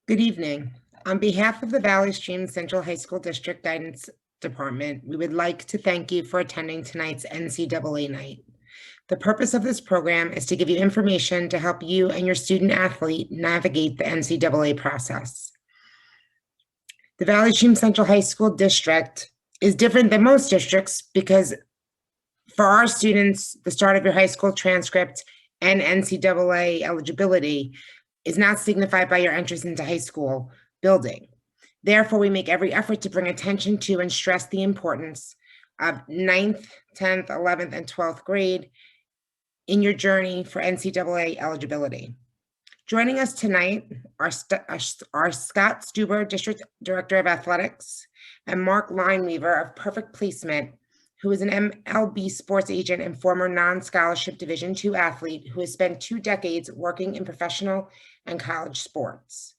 Good evening. On behalf of the Valley Stream Central High School District Guidance Department, we would like to thank you for attending tonight's NCAA night. The purpose of this program is to give you information to help you and your student athlete navigate the NCAA process. The Valley Stream Central High School District is different than most districts because for our students, the start of your high school transcript and NCAA eligibility is not signified by your entrance into high school building. Therefore, we make every effort to bring attention to and stress the importance of 9th, 10th, 11th, and 12th grade in your journey for NCAA eligibility. Joining us tonight are Scott Stuber, District Director of Athletics, and Mark Lineweaver of Perfect Placement, who is an MLB sports agent and former non-scholarship Division II athlete who has spent 2 decades working in professional and college sports.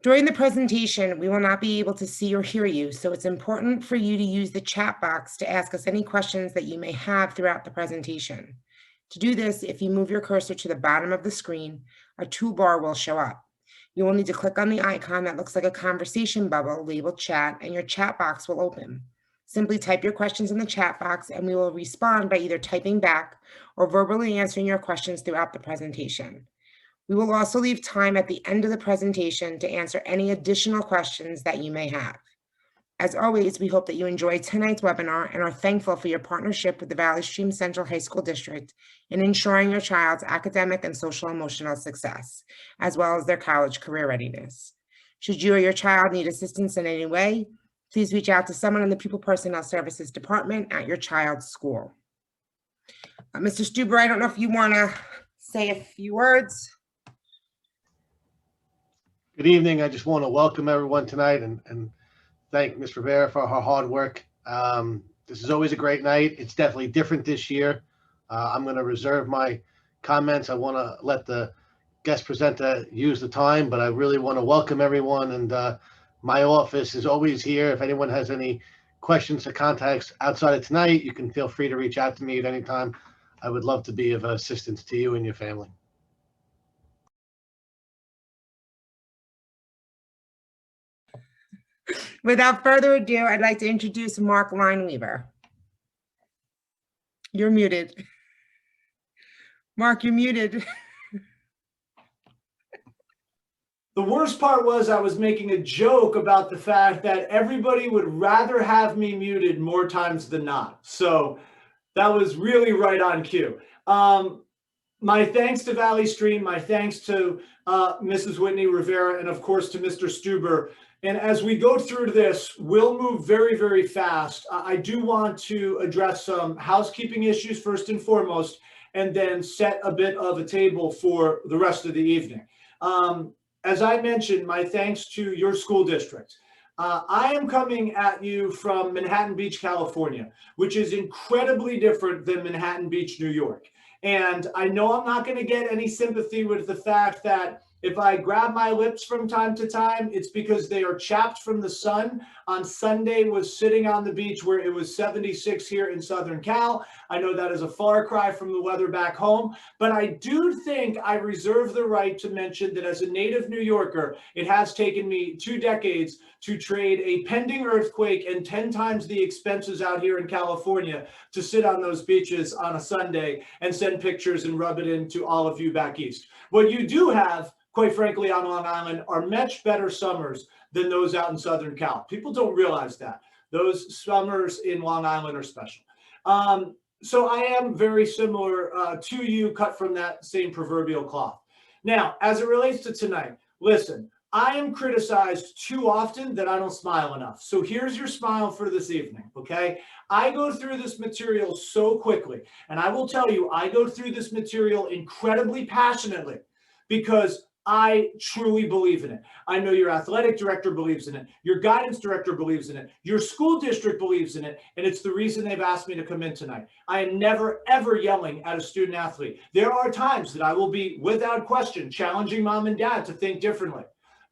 During the presentation, we will not be able to see or hear you, so it's important for you to use the chat box to ask us any questions that you may have throughout the presentation. To do this, if you move your cursor to the bottom of the screen, a toolbar will show up. You will need to click on the icon that looks like a conversation bubble labeled chat, and your chat box will open. Simply type your questions in the chat box and we will respond by either typing back or verbally answering your questions throughout the presentation. We will also leave time at the end of the presentation to answer any additional questions that you may have. As always, we hope that you enjoyed tonight's webinar and are thankful for your partnership with the Valley Stream Central High School District in ensuring your child's academic and social emotional success, as well as their college career readiness. Should you or your child need assistance in any way, please reach out to someone in the Pupil Personnel Services Department at your child's school. Mr. Stuber, I don't know if you want to say a few words. Good evening. I just want to welcome everyone tonight and thank Ms. Rivera for her hard work. This is always a great night. It's definitely different this year. I'm going to reserve my comments. I want to let the guest presenter use the time, but I really want to welcome everyone. And my office is always here. If anyone has any questions or contacts outside of tonight, you can feel free to reach out to me at any time. I would love to be of assistance to you and your family. Without further ado, I'd like to introduce Mark Lineweaver. You're muted. Mark, you're muted. The worst part was I was making a joke about the fact that everybody would rather have me muted more times than not. So that was really right on cue. My thanks to Valley Stream, my thanks to Mrs. Whitney Rivera, and of course to Mr. Stuber. And as we go through this, we'll move very, very fast. I do want to address some housekeeping issues first and foremost, and then set a bit of a table for the rest of the evening. As I mentioned, my thanks to your school district. I am coming at you from Manhattan Beach, California, which is incredibly different than Manhattan Beach, New York. And I know I'm not going to get any sympathy with the fact that if I grab my lips from time to time, it's because they are chapped from the sun. On Sunday was sitting on the beach where it was 76 here in Southern Cal. I know that is a far cry from the weather back home, but I do think I reserve the right to mention that as a native New Yorker, it has taken me 2 decades to trade a pending earthquake and 10 times the expenses out here in California to sit on those beaches on a Sunday and send pictures and rub it into all of you back east. What you do have, quite frankly, on Long Island are much better summers than those out in Southern Cal. People don't realize that. Those summers in Long Island are special. So I am very similar to you, cut from that same proverbial cloth. Now, as it relates to tonight, listen, I am criticized too often that I don't smile enough. So here's your smile for this evening, okay? I go through this material so quickly, and I will tell you, I go through this material incredibly passionately because I truly believe in it. I know your athletic director believes in it. Your guidance director believes in it. Your school district believes in it. And it's the reason they've asked me to come in tonight. I am never, ever yelling at a student athlete. There are times that I will be, without question, challenging mom and dad to think differently.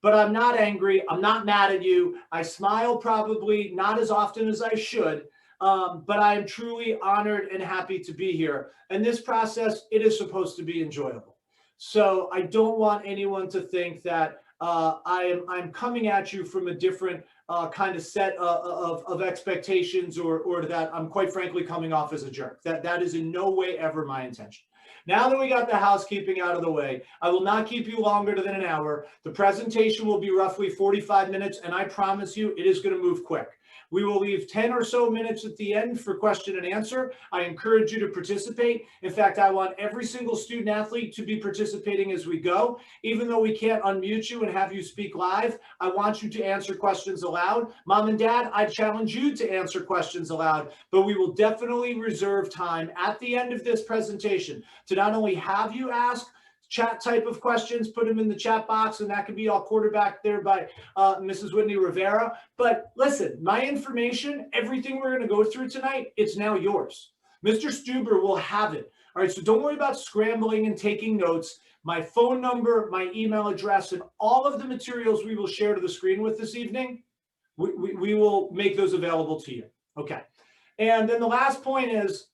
But I'm not angry. I'm not mad at you. I smile probably not as often as I should. But I am truly honored and happy to be here. And this process, it is supposed to be enjoyable. So I don't want anyone to think that I'm coming at you from a different kind of set of expectations, or that I'm quite frankly coming off as a jerk. That is in no way ever my intention. Now that we got the housekeeping out of the way, I will not keep you longer than an hour. The presentation will be roughly 45 minutes, and I promise you it is going to move quick. We will leave 10 or so minutes at the end for question and answer. I encourage you to participate. In fact, I want every single student athlete to be participating as we go. Even though we can't unmute you and have you speak live, I want you to answer questions aloud. Mom and Dad, I challenge you to answer questions aloud, but we will definitely reserve time at the end of this presentation to not only have you ask chat type of questions, put them in the chat box, and that could be all quarterbacked there by Mrs. Whitney Rivera. But listen, my information, everything we're going to go through tonight, it's now yours. Mr. Stuber will have it. All right, so don't worry about scrambling and taking notes. My phone number, my email address, and all of the materials we will share to the screen with this evening, we will make those available to you. Okay. And then the last point is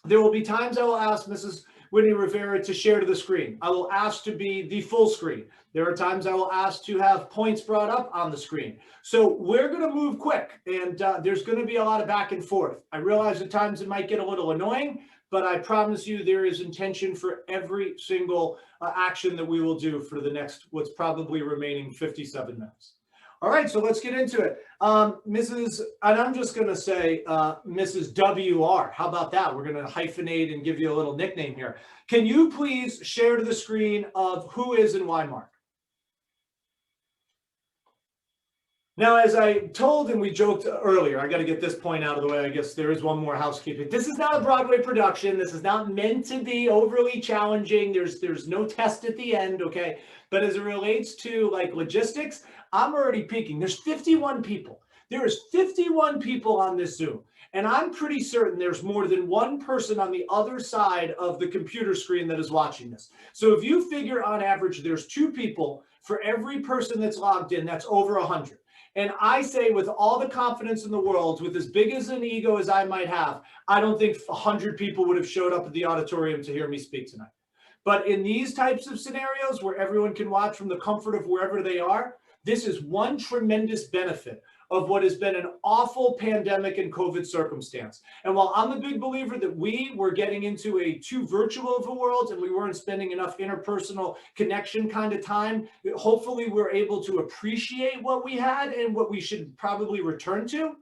there will be times I will ask Mrs. Whitney Rivera to share to the screen. I will ask to be the full screen. There are times I will ask to have points brought up on the screen. So we're going to move quick, and there's going to be a lot of back and forth. I realize at times it might get a little annoying, but I promise you there is intention for every single action that we will do for the next, what's probably remaining 57 minutes. All right, so let's get into it. And I'm just going to say Mrs. WR. How about that? We're going to hyphenate and give you a little nickname here. Can you please share to the screen of who is and why Mark? Now, as I told and we joked earlier, I got to get this point out of the way. I guess there is one more housekeeping. This is not a Broadway production. This is not meant to be overly challenging. There's no test at the end, okay? But as it relates to like logistics, I'm already peeking. There's 51 people. There is 51 people on this Zoom. And I'm pretty certain there's more than one person on the other side of the computer screen that is watching this. So if you figure on average, there's 2 people for every person that's logged in, that's over 100. And I say with all the confidence in the world, with as big as an ego as I might have, I don't think 100 people would have showed up at the auditorium to hear me speak tonight. But in these types of scenarios where everyone can watch from the comfort of wherever they are, this is one tremendous benefit of what has been an awful pandemic and COVID circumstance. And while I'm a big believer that we were getting into a too virtual of a world and we weren't spending enough interpersonal connection kind of time, hopefully we're able to appreciate what we had and what we should probably return to.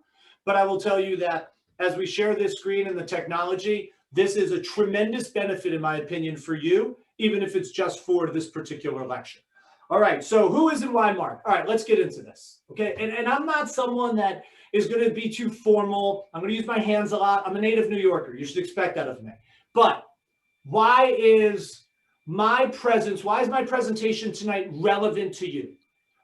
But I will tell you that as we share this screen and the technology, this is a tremendous benefit, in my opinion, for you, even if it's just for this particular lecture. All right, so who is and why Mark? All right, let's get into this, okay? And I'm not someone that is going to be too formal. I'm going to use my hands a lot. I'm a native New Yorker. You should expect that of me. But why is my presentation tonight relevant to you?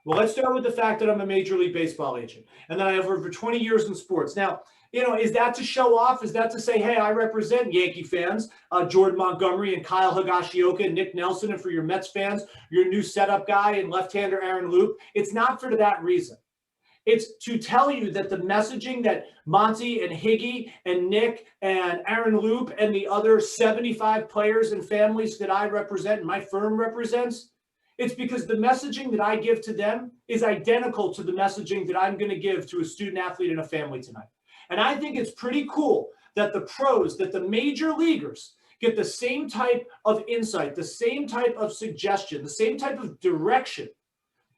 Well, let's start with the fact that I'm a Major League Baseball agent, and that I have over 20 years in sports. Now, you know, is that to show off? Is that to say, hey, I represent Yankee fans, Jordan Montgomery and Kyle Higashioka and Nick Nelson, and for your Mets fans, your new setup guy and left-hander Aaron Loup? It's not for that reason. It's to tell you that the messaging that Monty and Higgy and Nick and Aaron Loup and the other 75 players and families that I represent and my firm represents, it's because the messaging that I give to them is identical to the messaging that I'm going to give to a student athlete and a family tonight. And I think it's pretty cool that the pros, that the major leaguers get the same type of insight, the same type of suggestion, the same type of direction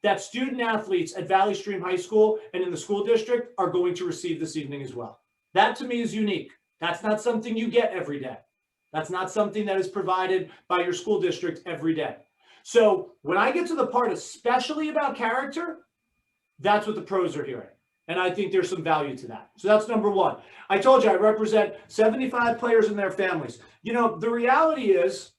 that student athletes at Valley Stream High School and in the school district are going to receive this evening as well. That to me is unique. That's not something you get every day. That's not something that is provided by your school district every day. So when I get to the part especially about character, that's what the pros are hearing. And I think there's some value to that. So that's number one. I told you I represent 75 players and their families. You know, the reality is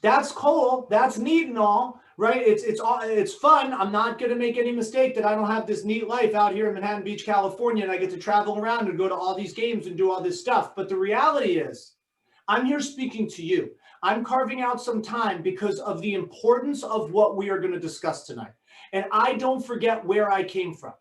that's cool. That's neat and all, right? It's fun. I'm not going to make any mistake that I don't have this neat life out here in Manhattan Beach, California, and I get to travel around and go to all these games and do all this stuff. But the reality is I'm here speaking to you. I'm carving out some time because of the importance of what we are going to discuss tonight. And I don't forget where I came from.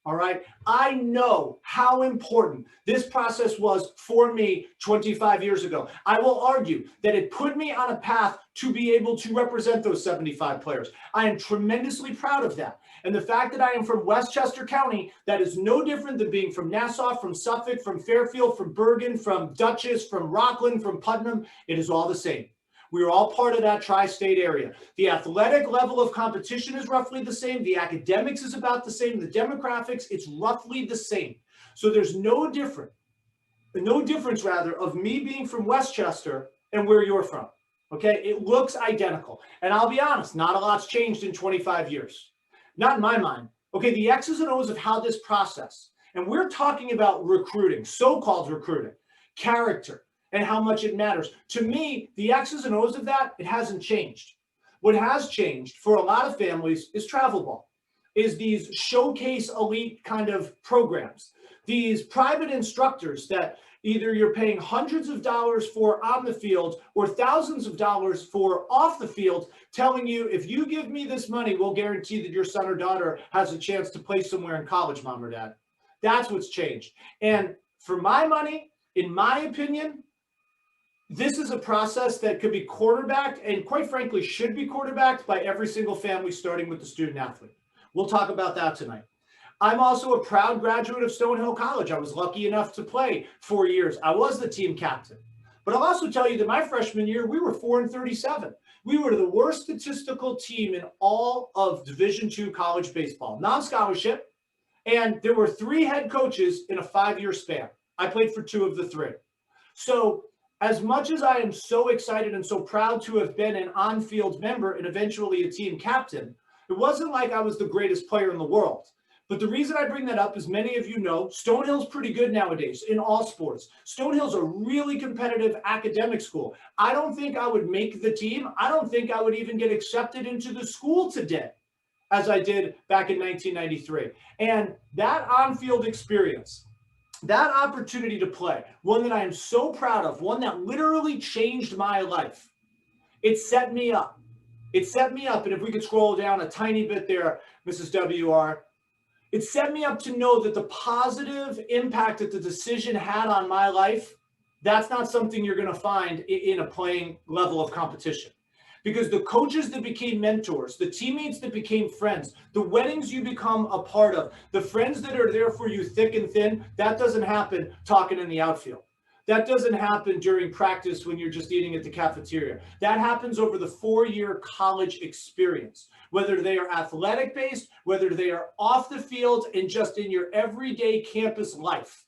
All right. I know how important this process was for me 25 years ago. I will argue that it put me on a path to be able to represent those 75 players. I am tremendously proud of that. And the fact that I am from Westchester County, that is no different than being from Nassau, from Suffolk, from Fairfield, from Bergen, from Dutchess, from Rockland, from Putnam. It is all the same. We are all part of that tri-state area. The athletic level of competition is roughly the same. The academics is about the same. The demographics, it's roughly the same. So there's no difference of me being from Westchester and where you're from. Okay, it looks identical. And I'll be honest, not a lot's changed in 25 years. Not in my mind. Okay, the X's and O's of how this process, and we're talking about recruiting, so-called recruiting, character, and how much it matters. To me, the X's and O's of that, it hasn't changed. What has changed for a lot of families is travel ball, is these showcase elite kind of programs, these private instructors that either you're paying hundreds of dollars for on the field or thousands of dollars for off the field, telling you, if you give me this money, we'll guarantee that your son or daughter has a chance to play somewhere in college, mom or dad. That's what's changed. And for my money, in my opinion, this is a process that could be quarterbacked and quite frankly should be quarterbacked by every single family, starting with the student athlete. We'll talk about that tonight. I'm also a proud graduate of Stonehill College. I was lucky enough to play 4 years. I was the team captain. But I'll also tell you that my freshman year, we were 4-37. We were the worst statistical team in all of Division II college baseball, non-scholarship. And there were 3 head coaches in a 5-year span. I played for 2 of the 3. So as much as I am so excited and so proud to have been an on-field member and eventually a team captain, it wasn't like I was the greatest player in the world. But the reason I bring that up is many of you know, Stonehill's pretty good nowadays in all sports. Stonehill's a really competitive academic school. I don't think I would make the team. I don't think I would even get accepted into the school today as I did back in 1993. And that on-field experience, that opportunity to play, one that I am so proud of, one that literally changed my life, it set me up. It set me up, and if we could scroll down a tiny bit there, Mrs. WR, it set me up to know that the positive impact that the decision had on my life, that's not something you're going to find in a playing level of competition. Because the coaches that became mentors, the teammates that became friends, the weddings you become a part of, the friends that are there for you thick and thin, that doesn't happen talking in the outfield. That doesn't happen during practice when you're just eating at the cafeteria. That happens over the 4-year college experience, whether they are athletic-based, whether they are off the field and just in your everyday campus life.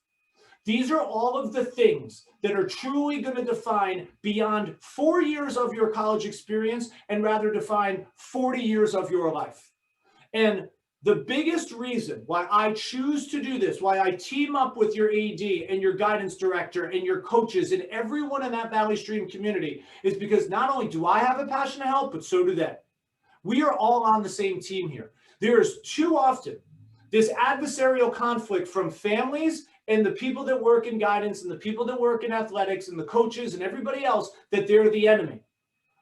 These are all of the things that are truly going to define beyond 4 years of your college experience and rather define 40 years of your life. And the biggest reason why I choose to do this, why I team up with your AD and your guidance director and your coaches and everyone in that Valley Stream community is because not only do I have a passion to help, but so do they. We are all on the same team here. There is too often this adversarial conflict from families and the people that work in guidance and the people that work in athletics and the coaches and everybody else that they're the enemy.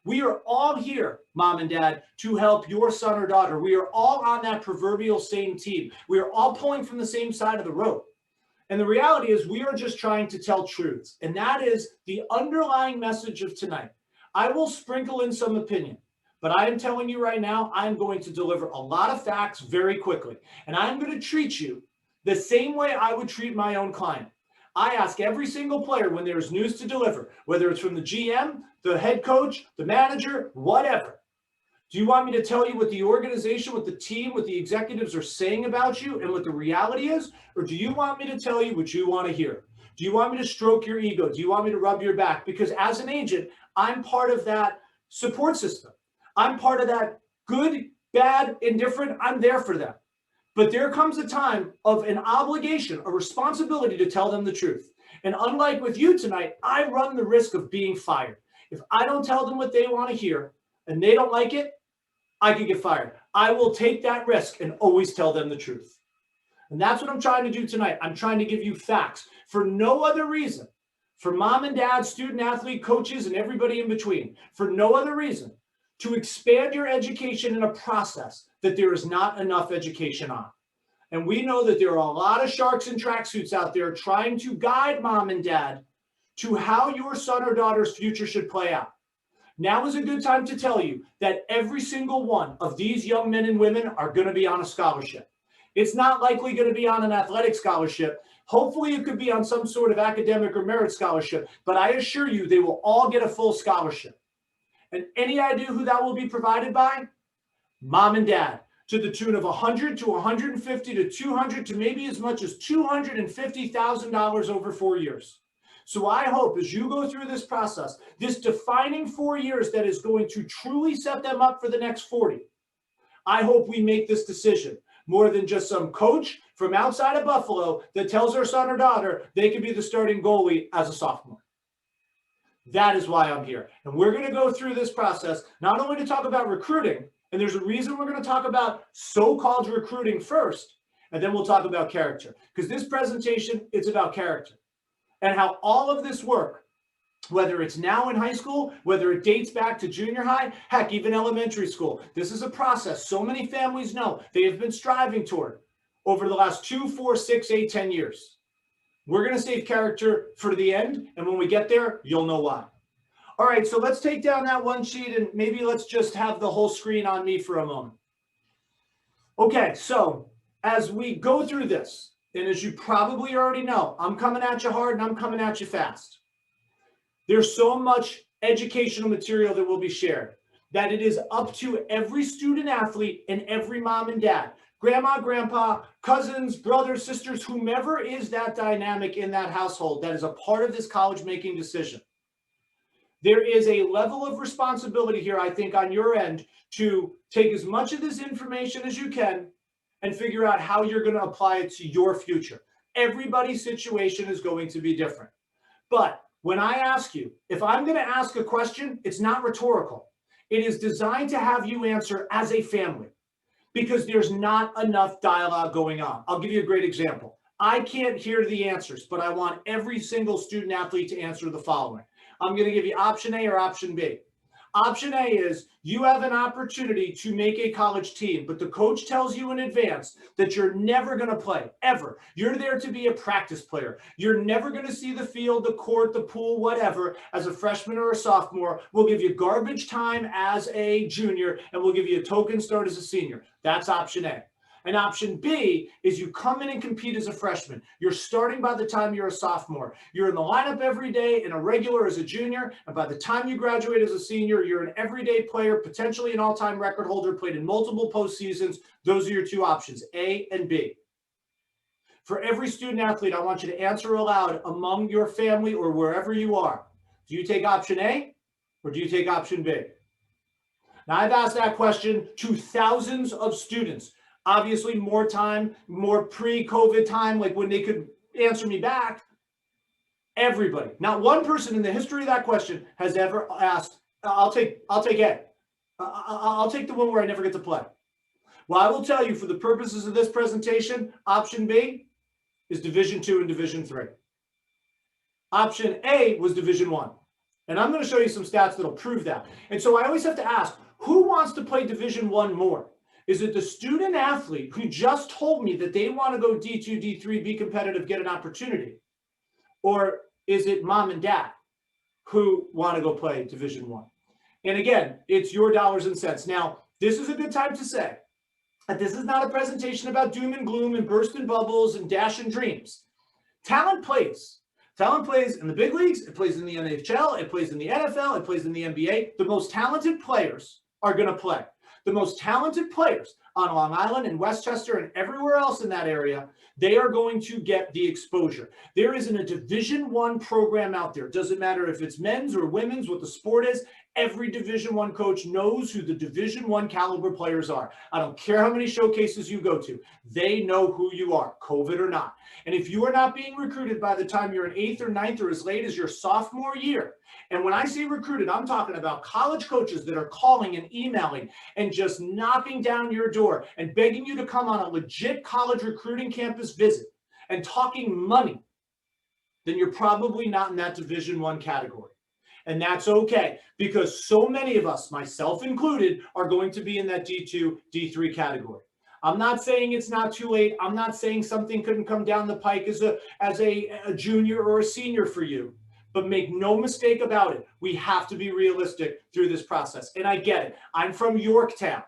We are all here, mom and dad, to help your son or daughter. We are all on that proverbial same team. We are all pulling from the same side of the road. And the reality is we are just trying to tell truths. And that is the underlying message of tonight. I will sprinkle in some opinion, but I am telling you right now, I'm going to deliver a lot of facts very quickly. And I'm going to treat you the same way I would treat my own client. I ask every single player when there's news to deliver, whether it's from the GM, the head coach, the manager, whatever. Do you want me to tell you what the organization, what the team, what the executives are saying about you and what the reality is? Or do you want me to tell you what you want to hear? Do you want me to stroke your ego? Do you want me to rub your back? Because as an agent, I'm part of that support system. I'm part of that good, bad, indifferent. I'm there for them. But there comes a time of an obligation, a responsibility to tell them the truth. And unlike with you tonight, I run the risk of being fired. If I don't tell them what they want to hear and they don't like it, I could get fired. I will take that risk and always tell them the truth. And that's what I'm trying to do tonight. I'm trying to give you facts for no other reason, for mom and dad, student athlete, coaches, and everybody in between, for no other reason, to expand your education in a process that there is not enough education on. And we know that there are a lot of sharks in tracksuits out there trying to guide mom and dad to how your son or daughter's future should play out. Now is a good time to tell you that every single one of these young men and women are going to be on a scholarship. It's not likely going to be on an athletic scholarship. Hopefully it could be on some sort of academic or merit scholarship, but I assure you they will all get a full scholarship. And any idea who that will be provided by? Mom and dad, to the tune of $100 to $150 to $200 to maybe as much as $250,000 over 4 years. So I hope as you go through this process, this defining 4 years that is going to truly set them up for the next 40, I hope we make this decision more than just some coach from outside of Buffalo that tells their son or daughter they can be the starting goalie as a sophomore. That is why I'm here. And we're going to go through this process, not only to talk about recruiting, and there's a reason we're going to talk about so-called recruiting first, and then we'll talk about character. Because this presentation, it's about character. And how all of this work, whether it's now in high school, whether it dates back to junior high, heck, even elementary school. This is a process so many families know they have been striving toward over the last 2, 4, 6, 8, 10 years. We're going to save character for the end, and when we get there, you'll know why. All right, so let's take down that one sheet, and maybe let's just have the whole screen on me for a moment. Okay, so as we go through this, and as you probably already know, I'm coming at you hard and I'm coming at you fast. There's so much educational material that will be shared that it is up to every student athlete and every mom and dad, grandma, grandpa, cousins, brothers, sisters, whomever is that dynamic in that household that is a part of this college making decision. There is a level of responsibility here, I think, on your end to take as much of this information as you can and figure out how you're going to apply it to your future. Everybody's situation is going to be different. But when I ask you, if I'm going to ask a question, it's not rhetorical. It is designed to have you answer as a family because there's not enough dialogue going on. I'll give you a great example. I can't hear the answers, but I want every single student athlete to answer the following. I'm going to give you option A or option B. Option A is you have an opportunity to make a college team, but the coach tells you in advance that you're never going to play, ever. You're there to be a practice player. You're never going to see the field, the court, the pool, whatever, as a freshman or a sophomore. We'll give you garbage time as a junior, and we'll give you a token start as a senior. That's option A. And option B is you come in and compete as a freshman. You're starting by the time you're a sophomore. You're in the lineup every day and a regular as a junior. And by the time you graduate as a senior, you're an everyday player, potentially an all-time record holder, played in multiple postseasons. Those are your two options, A and B. For every student athlete, I want you to answer aloud among your family or wherever you are. Do you take option A or do you take option B? Now, I've asked that question to thousands of students. Obviously, more time, more pre-COVID time, like when they could answer me back. Everybody, not one person in the history of that question has ever asked, I'll take A. I'll take the one where I never get to play. Well, I will tell you for the purposes of this presentation, option B is Division II and Division III. Option A was Division I. And I'm going to show you some stats that'll prove that. And so I always have to ask, who wants to play Division I more? Is it the student athlete who just told me that they want to go D2, D3, be competitive, get an opportunity? Or is it mom and dad who want to go play Division I? And again, it's your dollars and cents. Now, this is a good time to say that this is not a presentation about doom and gloom and bursting bubbles and dashing dreams. Talent plays. Talent plays in the big leagues. It plays in the NHL. It plays in the NFL. It plays in the NBA. The most talented players are going to play. The most talented players on Long Island and Westchester and everywhere else in that area, they are going to get the exposure. There isn't a Division I program out there. It doesn't matter if it's men's or women's, what the sport is. Every Division I coach knows who the Division I caliber players are. I don't care how many showcases you go to. They know who you are, COVID or not. And if you are not being recruited by the time you're in 8th or 9th or as late as your sophomore year, and when I say recruited, I'm talking about college coaches that are calling and emailing and just knocking down your door and begging you to come on a legit college recruiting campus visit and talking money, then you're probably not in that Division I category. And that's okay, because so many of us, myself included, are going to be in that D2, D3 category. I'm not saying it's not too late. I'm not saying something couldn't come down the pike as a junior or a senior for you. But make no mistake about it, we have to be realistic through this process. And I get it. I'm from Yorktown,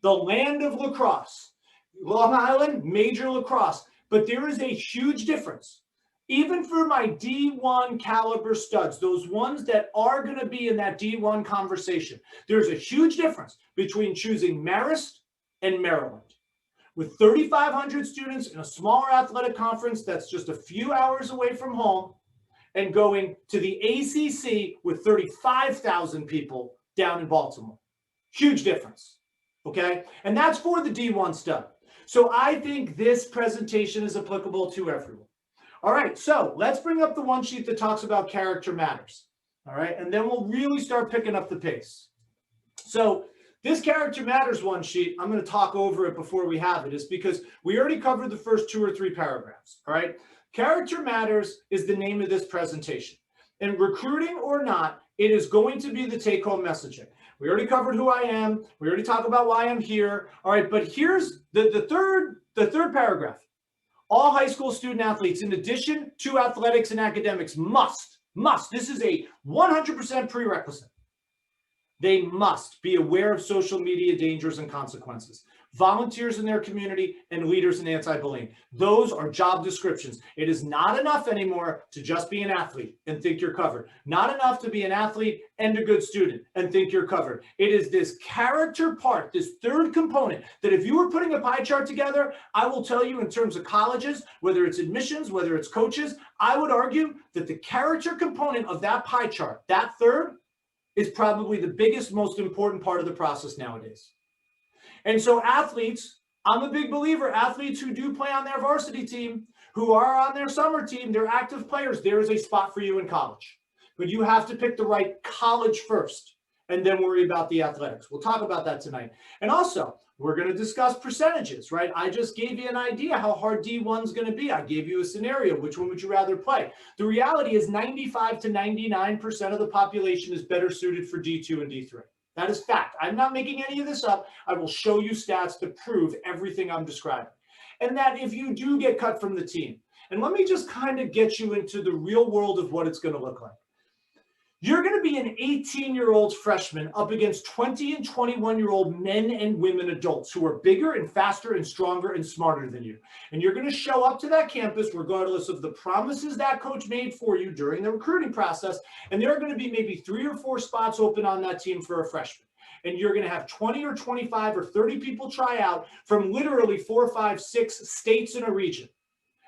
the land of lacrosse. Long Island, major lacrosse. But there is a huge difference. Even for my D1 caliber studs, those ones that are going to be in that D1 conversation, there's a huge difference between choosing Marist and Maryland. With 3,500 students in a smaller athletic conference that's just a few hours away from home, and going to the ACC with 35,000 people down in Baltimore. Huge difference, okay? And that's for the D1 stud. So I think this presentation is applicable to everyone. All right, so let's bring up the one sheet that talks about character matters, all right? And then we'll really start picking up the pace. So this character matters one sheet, I'm going to talk over it before we have it, is because we already covered the first 2 or 3 paragraphs, all right? Character matters is the name of this presentation. And recruiting or not, it is going to be the take-home messaging. We already covered who I am. We already talked about why I'm here. All right, but here's the third paragraph. All high school student athletes, in addition to athletics and academics, must, this is a 100% prerequisite. They must be aware of social media dangers and consequences. Volunteers in their community and leaders in anti-bullying. Those are job descriptions. It is not enough anymore to just be an athlete and think you're covered. Not enough to be an athlete and a good student and think you're covered. It is this character part, this third component, that if you were putting a pie chart together, I will tell you in terms of colleges, whether it's admissions, whether it's coaches, I would argue that the character component of that pie chart, that third, is probably the biggest, most important part of the process nowadays. And so athletes, I'm a big believer, athletes who do play on their varsity team, who are on their summer team, they're active players, there is a spot for you in college. But you have to pick the right college first and then worry about the athletics. We'll talk about that tonight. And also, we're going to discuss percentages, right? I just gave you an idea how hard D1 is going to be. I gave you a scenario. Which one would you rather play? The reality is 95 to 99% of the population is better suited for D2 and D3. That is fact. I'm not making any of this up. I will show you stats to prove everything I'm describing. And that if you do get cut from the team, and let me just kind of get you into the real world of what it's going to look like. You're going to be an 18-year-old freshman up against 20 and 21-year-old men and women adults who are bigger and faster and stronger and smarter than you. And you're going to show up to that campus regardless of the promises that coach made for you during the recruiting process. And there are going to be maybe 3 or 4 spots open on that team for a freshman. And you're going to have 20 or 25 or 30 people try out from literally 4, 5, 6 states in a region.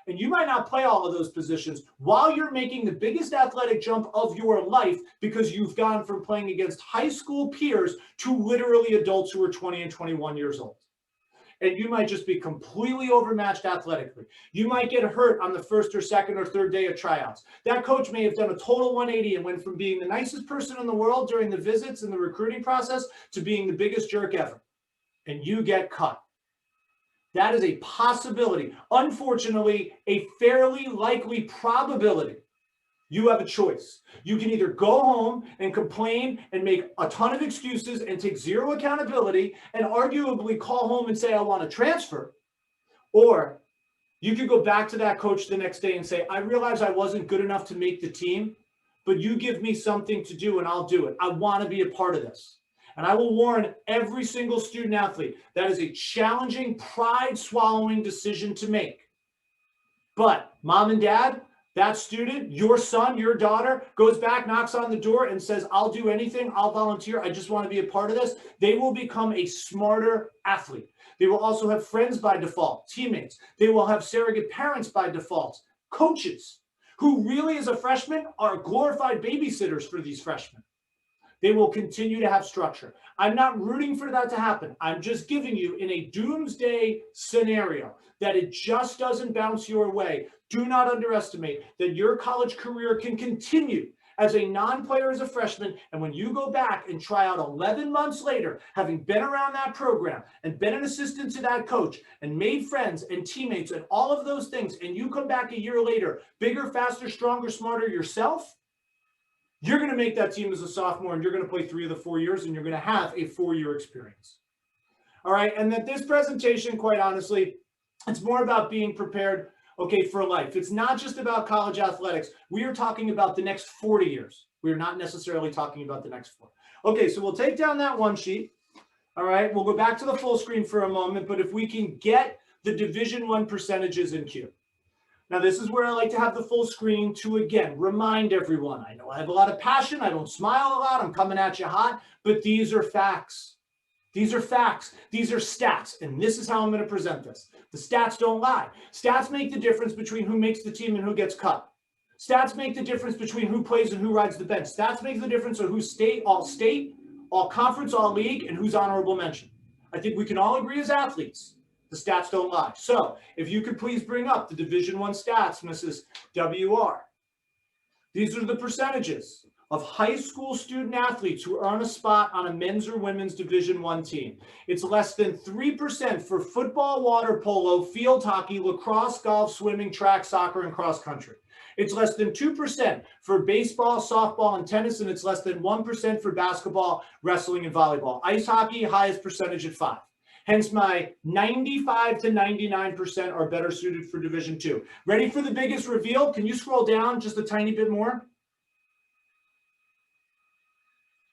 And you might not play all of those positions while you're making the biggest athletic jump of your life because you've gone from playing against high school peers to literally adults who are 20 and 21 years old. And you might just be completely overmatched athletically. You might get hurt on the first or second or third day of tryouts. That coach may have done a total 180 and went from being the nicest person in the world during the visits and the recruiting process to being the biggest jerk ever. And you get cut. That is a possibility. Unfortunately, a fairly likely probability. You have a choice. You can either go home and complain and make a ton of excuses and take zero accountability and arguably call home and say, I want to transfer. Or you could go back to that coach the next day and say, I realize I wasn't good enough to make the team, but you give me something to do and I'll do it. I want to be a part of this. And I will warn every single student athlete, that is a challenging, pride-swallowing decision to make. But mom and dad, that student, your son, your daughter, goes back, knocks on the door and says, I'll do anything, I'll volunteer, I just want to be a part of this. They will become a smarter athlete. They will also have friends by default, teammates. They will have surrogate parents by default, coaches, who really as a freshman are glorified babysitters for these freshmen. They will continue to have structure. I'm not rooting for that to happen. I'm just giving you in a doomsday scenario that it just doesn't bounce your way. Do not underestimate that your college career can continue as a non-player as a freshman. And when you go back and try out 11 months later, having been around that program and been an assistant to that coach and made friends and teammates and all of those things, and you come back a year later, bigger, faster, stronger, smarter yourself, you're going to make that team as a sophomore and you're going to play 3 of the 4 years and you're going to have a 4-year experience. All right. And that this presentation, quite honestly, it's more about being prepared, okay, for life. It's not just about college athletics. We are talking about the next 40 years. We are not necessarily talking about the next 4. Okay, so we'll take down that one sheet. All right, we'll go back to the full screen for a moment, but if we can get the Division I percentages in Q. Now, this is where I like to have the full screen to, again, remind everyone. I know I have a lot of passion. I don't smile a lot. I'm coming at you hot, but these are facts. These are facts. These are stats, and this is how I'm going to present this. The stats don't lie. Stats make the difference between who makes the team and who gets cut. Stats make the difference between who plays and who rides the bench. Stats make the difference of who's state, all conference, all league, and who's honorable mention. I think we can all agree as athletes, the stats don't lie. So if you could please bring up the Division I stats, Mrs. WR. These are the percentages of high school student athletes who earn a spot on a men's or women's Division I team. It's less than 3% for football, water polo, field hockey, lacrosse, golf, swimming, track, soccer, and cross country. It's less than 2% for baseball, softball, and tennis, and it's less than 1% for basketball, wrestling, and volleyball. Ice hockey, highest percentage at 5%. Hence my 95 to 99% are better suited for Division II. Ready for the biggest reveal? Can you scroll down just a tiny bit more?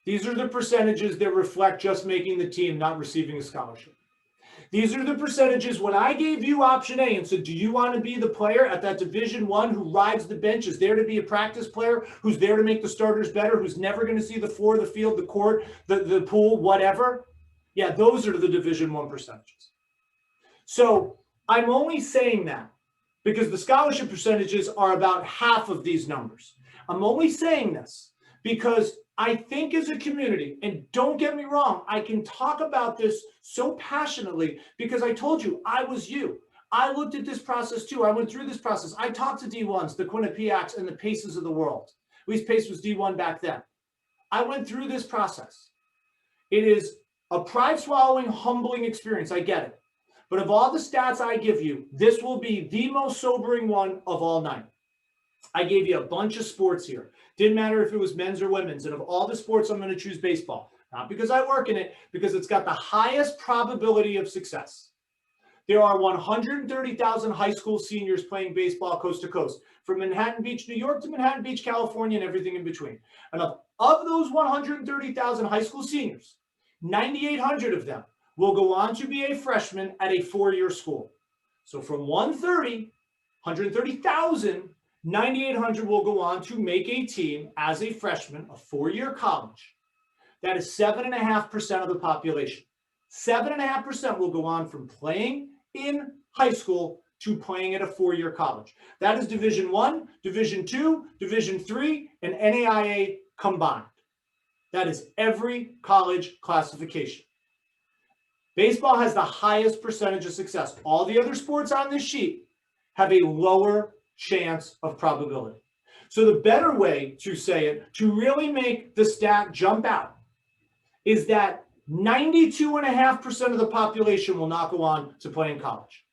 These are the percentages that reflect just making the team, not receiving a scholarship. These are the percentages when I gave you option A and said, do you want to be the player at that Division I who rides the bench, is there to be a practice player, who's there to make the starters better, who's never going to see the floor, the field, the court, the pool, whatever? Yeah, those are the Division I percentages. So I'm only saying that because the scholarship percentages are about half of these numbers. I'm only saying this because I think as a community, and don't get me wrong, I can talk about this so passionately because I told you, I was you. I looked at this process too. I went through this process. I talked to D1s, the Quinnipiacs, and the Paces of the world. At least Pace was D1 back then. I went through this process. It is a pride-swallowing, humbling experience. I get it. But of all the stats I give you, this will be the most sobering one of all night. I gave you a bunch of sports here. Didn't matter if it was men's or women's. And of all the sports, I'm going to choose baseball. Not because I work in it, because it's got the highest probability of success. There are 130,000 high school seniors playing baseball coast to coast, from Manhattan Beach, New York to Manhattan Beach, California, and everything in between. And of those 130,000 high school seniors, 9,800 of them will go on to be a freshman at a 4-year school. So from 130,000, 9,800 will go on to make a team as a freshman, a 4-year college. That is 7.5% of the population. 7.5% will go on from playing in high school to playing at a 4-year college. That is Division I, Division II, Division III, and NAIA combined. That is every college classification. Baseball has the highest percentage of success. All the other sports on this sheet have a lower chance of probability. So the better way to say it, to really make the stat jump out, is that 92.5% of the population will not go on to play in college.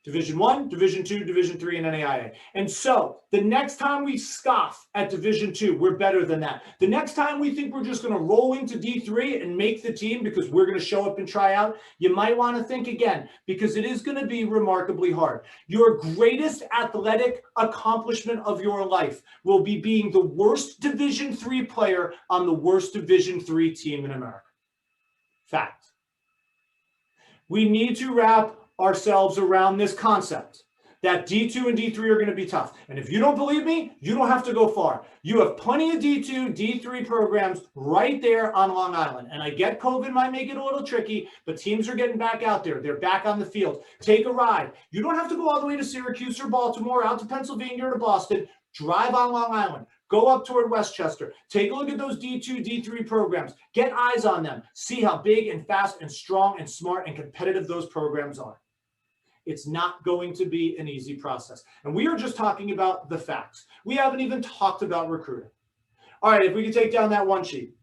Division I, Division II, Division III, and NAIA. And so the next time we scoff at Division II, we're better than that. The next time we think we're just going to roll into D3 and make the team because we're going to show up and try out, you might want to think again, because it is going to be remarkably hard. Your greatest athletic accomplishment of your life will be being the worst Division III player on the worst Division III team in America. Fact. We need to wrap ourselves around this concept that D2 and D3 are going to be tough. And if you don't believe me, you don't have to go far. You have plenty of D2, D3 programs right there on Long Island. And I get COVID might make it a little tricky, but teams are getting back out there. They're back on the field. Take a ride. You don't have to go all the way to Syracuse or Baltimore, out to Pennsylvania or to Boston. Drive on Long Island. Go up toward Westchester. Take a look at those D2, D3 programs. Get eyes on them. See how big and fast and strong and smart and competitive those programs are. It's not going to be an easy process. And we are just talking about the facts. We haven't even talked about recruiting. All right, if we can take down that one sheet.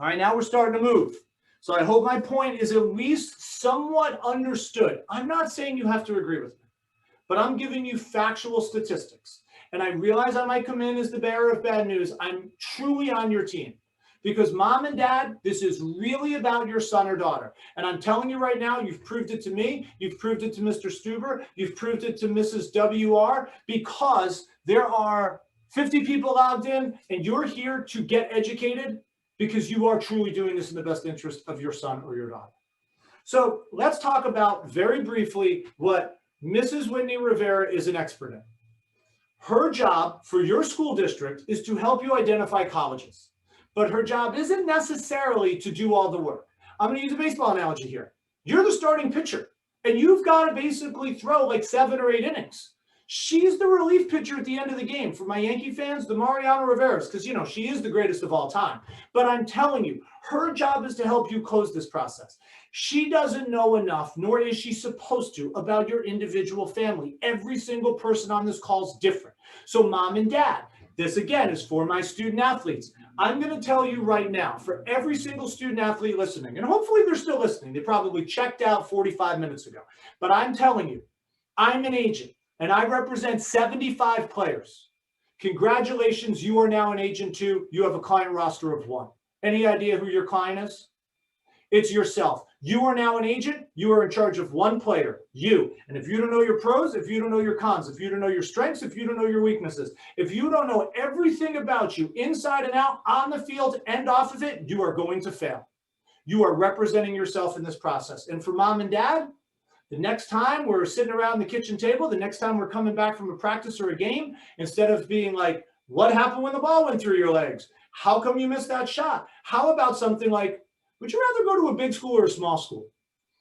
All right, now we're starting to move. So I hope my point is at least somewhat understood. I'm not saying you have to agree with me, but I'm giving you factual statistics. And I realize I might come in as the bearer of bad news. I'm truly on your team Because mom and dad, this is really about your son or daughter. And I'm telling you right now, you've proved it to me, you've proved it to Mr. Stuber, you've proved it to Mrs. WR, because there are 50 people logged in and you're here to get educated because you are truly doing this in the best interest of your son or your daughter. So let's talk about very briefly what Mrs. Whitney Rivera is an expert in. Her job for your school district is to help you identify colleges, but her job isn't necessarily to do all the work. I'm going to use a baseball analogy here. You're the starting pitcher, and you've got to basically throw like 7 or 8 innings. She's the relief pitcher at the end of the game. For my Yankee fans, the Mariano Rivera's, because, you know, she is the greatest of all time. But I'm telling you, her job is to help you close this process. She doesn't know enough, nor is she supposed to, about your individual family. Every single person on this call is different. So mom and dad, this again is for my student athletes. I'm going to tell you right now, for every single student athlete listening, and hopefully they're still listening. They probably checked out 45 minutes ago. But I'm telling you, I'm an agent, and I represent 75 players. Congratulations, you are now an agent too. You have a client roster of 1. Any idea who your client is? It's yourself. You are now an agent. You are in charge of 1 player, you. And if you don't know your pros, if you don't know your cons, if you don't know your strengths, if you don't know your weaknesses, if you don't know everything about you inside and out, on the field and off of it, you are going to fail. You are representing yourself in this process. And for mom and dad, the next time we're sitting around the kitchen table, the next time we're coming back from a practice or a game, instead of being like, what happened when the ball went through your legs? How come you missed that shot? How about something like, would you rather go to a big school or a small school?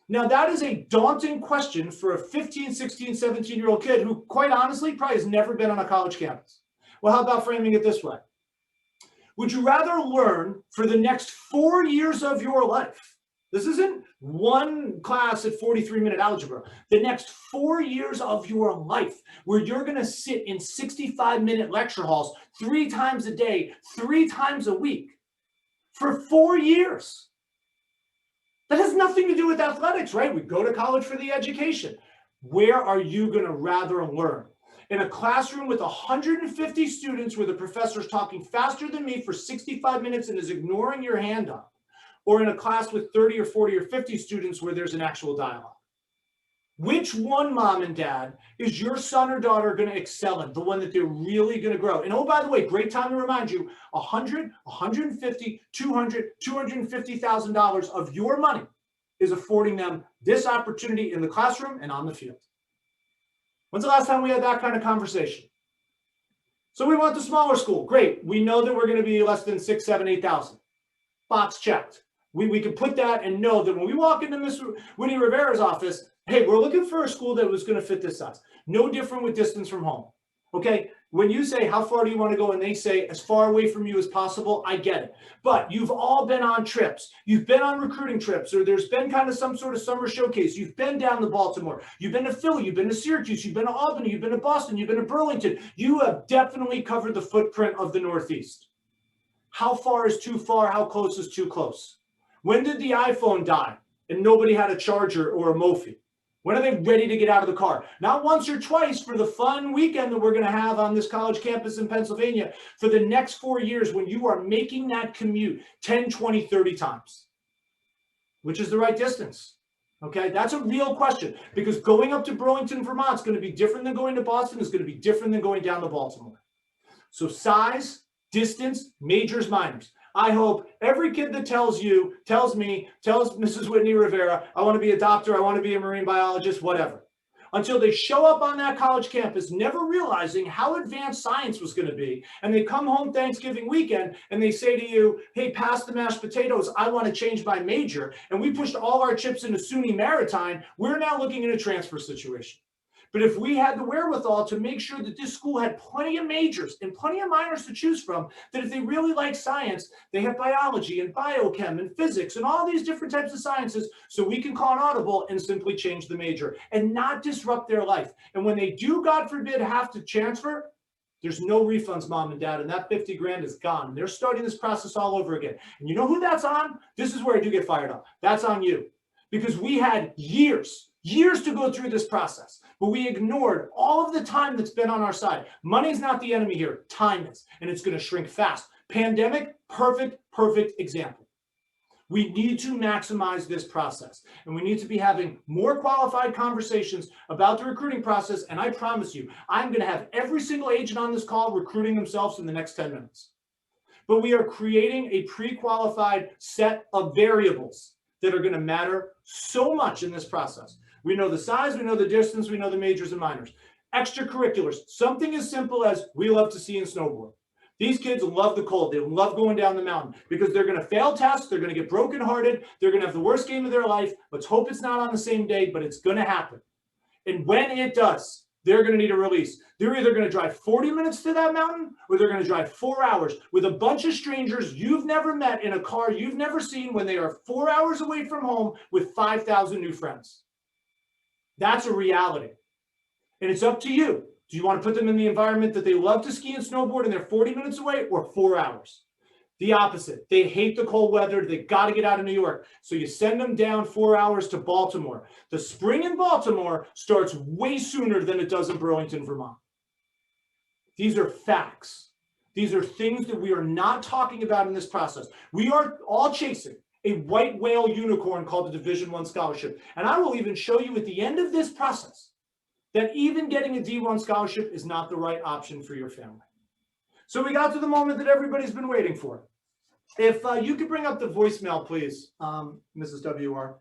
Now, that is a daunting question for a 15, 16, 17-year-old kid who, quite honestly, probably has never been on a college campus. Well, how about framing it this way? Would you rather learn for the next 4 years of your life? This isn't one class at 43-minute algebra. The next 4 years of your life, where you're going to sit in 65-minute lecture halls 3 times a day, 3 times a week, for 4 years. That has nothing to do with athletics, right? We go to college for the education. Where are you going to rather learn? In a classroom with 150 students where the professor's talking faster than me for 65 minutes and is ignoring your hand up, or in a class with 30 or 40 or 50 students where there's an actual dialogue? Which one, mom and dad, is your son or daughter going to excel in, the one that they're really going to grow? And oh, by the way, great time to remind you, $100, $150, $200, $250,000 of your money is affording them this opportunity in the classroom and on the field. When's the last time we had that kind of conversation? So we want the smaller school. Great. We know that we're going to be less than 6, 7, 8,000. Box checked. We can put that and know that when we walk into Miss Whitney Rivera's office, hey, we're looking for a school that was going to fit this size. No different with distance from home. Okay? When you say, how far do you want to go? And they say, as far away from you as possible, I get it. But you've all been on trips. You've been on recruiting trips, or there's been kind of some sort of summer showcase. You've been down to Baltimore. You've been to Philly. You've been to Syracuse. You've been to Albany. You've been to Boston. You've been to Burlington. You have definitely covered the footprint of the Northeast. How far is too far? How close is too close? When did the iPhone die and nobody had a charger or a Mophie? When are they ready to get out of the car? Not once or twice for the fun weekend that we're going to have on this college campus in Pennsylvania for the next 4 years when you are making that commute 10, 20, 30 times. Which is the right distance? Okay, that's a real question, because going up to Burlington, Vermont is going to be different than going to Boston. It's going to be different than going down to Baltimore. So size, distance, majors, minors. I hope every kid that tells Mrs. Whitney Rivera, I want to be a doctor, I want to be a marine biologist, whatever, until they show up on that college campus, never realizing how advanced science was going to be. And they come home Thanksgiving weekend and they say to you, hey, pass the mashed potatoes, I want to change my major. And we pushed all our chips into SUNY Maritime. We're now looking at a transfer situation. But if we had the wherewithal to make sure that this school had plenty of majors and plenty of minors to choose from, that if they really like science, they have biology and biochem and physics and all these different types of sciences, so we can call an audible and simply change the major and not disrupt their life. And when they do, God forbid, have to transfer, there's no refunds, mom and dad, and that 50 grand is gone. And they're starting this process all over again. And you know who that's on? This is where I do get fired up. That's on you. Because we had years to go through this process, but we ignored all of the time that's been on our side. Money's not the enemy here, time is, and it's going to shrink fast. Pandemic, perfect example. We need to maximize this process, and we need to be having more qualified conversations about the recruiting process. And I promise you, I'm going to have every single agent on this call recruiting themselves in the next 10 minutes. But we are creating a pre-qualified set of variables that are going to matter so much in this process. We know the size, we know the distance, we know the majors and minors. Extracurriculars, something as simple as we love to ski and snowboard. These kids love the cold. They love going down the mountain because they're going to fail tests. They're going to get brokenhearted. They're going to have the worst game of their life. Let's hope it's not on the same day, but it's going to happen. And when it does, they're going to need a release. They're either going to drive 40 minutes to that mountain, or they're going to drive 4 hours with a bunch of strangers you've never met in a car you've never seen when they are 4 hours away from home with 5,000 new friends. That's a reality. And it's up to you. Do you want to put them in the environment that they love to ski and snowboard and they're 40 minutes away, or 4 hours? The opposite. They hate the cold weather. They got to get out of New York. So you send them down 4 hours to Baltimore. The spring in Baltimore starts way sooner than it does in Burlington, Vermont. These are facts. These are things that we are not talking about in this process. We are all chasing a white whale unicorn called the Division I scholarship. And I will even show you at the end of this process that even getting a D1 scholarship is not the right option for your family. So we got to the moment that everybody's been waiting for. If you could bring up the voicemail, please, Mrs. WR.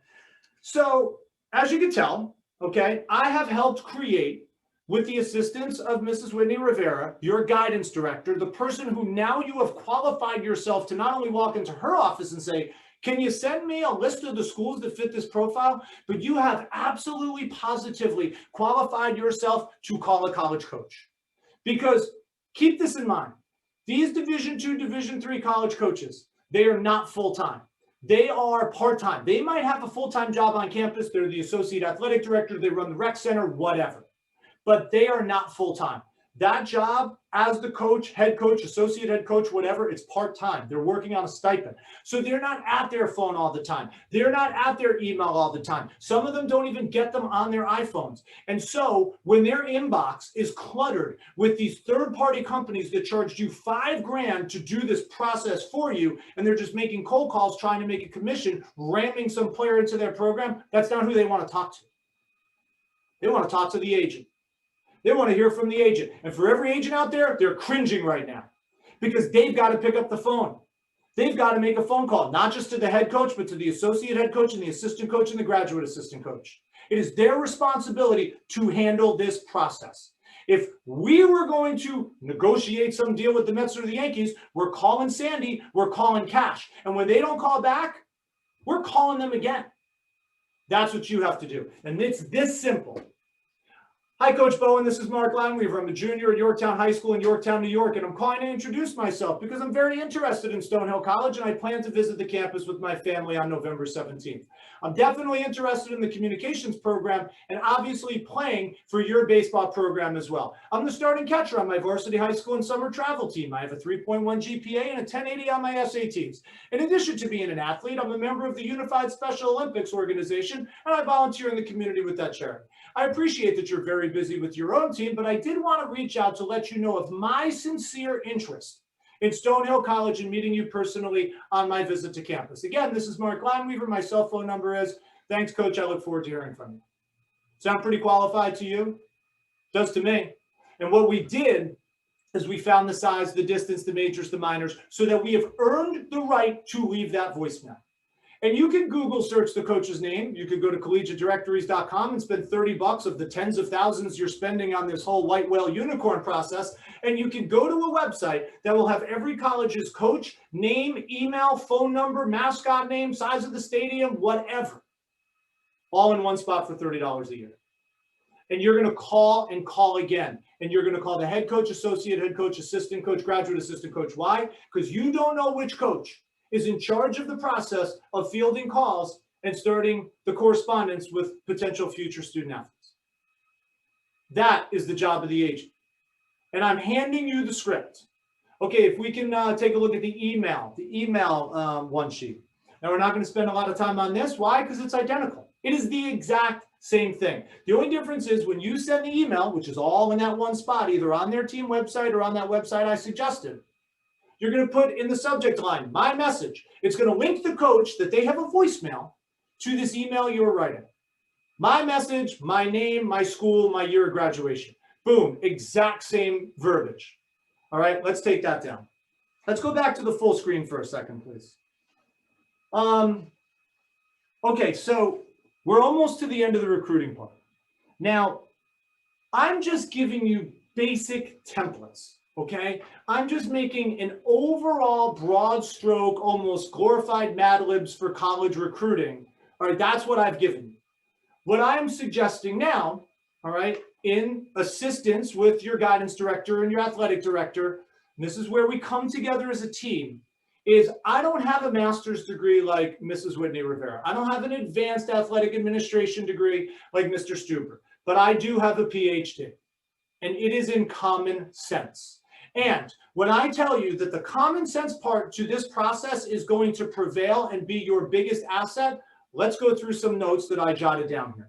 So as you can tell, okay, I have helped create, with the assistance of Mrs. Whitney Rivera, your guidance director, the person who now you have qualified yourself to not only walk into her office and say, can you send me a list of the schools that fit this profile? But you have absolutely positively qualified yourself to call a college coach. Because keep this in mind, these Division II, Division III college coaches, they are not full-time. They are part-time. They might have a full-time job on campus. They're the associate athletic director. They run the rec center, whatever. But they are not full-time. That job as the coach, head coach, associate head coach, whatever, it's part-time. They're working on a stipend. So they're not at their phone all the time. They're not at their email all the time. Some of them don't even get them on their iPhones. And so when their inbox is cluttered with these third-party companies that charged you $5,000 to do this process for you, and they're just making cold calls trying to make a commission, ramming some player into their program, that's not who they want to talk to. They want to talk to the agent. They want to hear from the agent. And for every agent out there, they're cringing right now because they've got to pick up the phone. They've got to make a phone call, not just to the head coach, but to the associate head coach and the assistant coach and the graduate assistant coach. It is their responsibility to handle this process. If we were going to negotiate some deal with the Mets or the Yankees, we're calling Sandy, we're calling Cash. And when they don't call back, we're calling them again. That's what you have to do. And it's this simple. Hi, Coach Bowen. This is Mark Landweaver. I'm a junior at Yorktown High School in Yorktown, New York, and I'm calling to introduce myself because I'm very interested in Stonehill College, and I plan to visit the campus with my family on November 17th. I'm definitely interested in the communications program and obviously playing for your baseball program as well. I'm the starting catcher on my varsity high school and summer travel team. I have a 3.1 GPA and a 1080 on my SATs. In addition to being an athlete, I'm a member of the Unified Special Olympics organization, and I volunteer in the community with that charity. I appreciate that you're very busy with your own team, but I did want to reach out to let you know of my sincere interest in Stonehill College and meeting you personally on my visit to campus. Again, this is Mark Landweaver. My cell phone number is. Thanks, Coach. I look forward to hearing from you. Sound pretty qualified to you? Does to me. And what we did is we found the size, the distance, the majors, the minors, so that we have earned the right to leave that voicemail. And you can Google search the coach's name. You could go to collegiatedirectories.com and spend $30 of the tens of thousands you're spending on this whole white whale unicorn process. And you can go to a website that will have every college's coach, name, email, phone number, mascot name, size of the stadium, whatever, all in one spot for $30 a year. And you're going to call and call again. And you're going to call the head coach, associate head coach, assistant coach, graduate assistant coach. Why? Because you don't know which coach is in charge of the process of fielding calls and starting the correspondence with potential future student athletes. That is the job of the agent. And I'm handing you the script. Okay, if we can take a look at the email one sheet. Now, we're not going to spend a lot of time on this. Why? Because it's identical. It is the exact same thing. The only difference is when you send the email, which is all in that one spot, either on their team website or on that website I suggested, You're going to put in the subject line, my message. It's going to link the coach that they have a voicemail to this email you're writing. My message, my name, my school, my year of graduation. Boom, exact same verbiage. All right, let's take that down. Let's go back to the full screen for a second, please. Okay, so we're almost to the end of the recruiting part. Now, I'm just giving you basic templates, okay? I'm just making an overall broad stroke, almost glorified Mad Libs for college recruiting. All right, that's what I've given you. What I'm suggesting now, all right, in assistance with your guidance director and your athletic director, and this is where we come together as a team, is I don't have a master's degree like Mrs. Whitney Rivera. I don't have an advanced athletic administration degree like Mr. Stuber, but I do have a PhD, and it is in common sense. And when I tell you that the common sense part to this process is going to prevail and be your biggest asset, let's go through some notes that I jotted down here.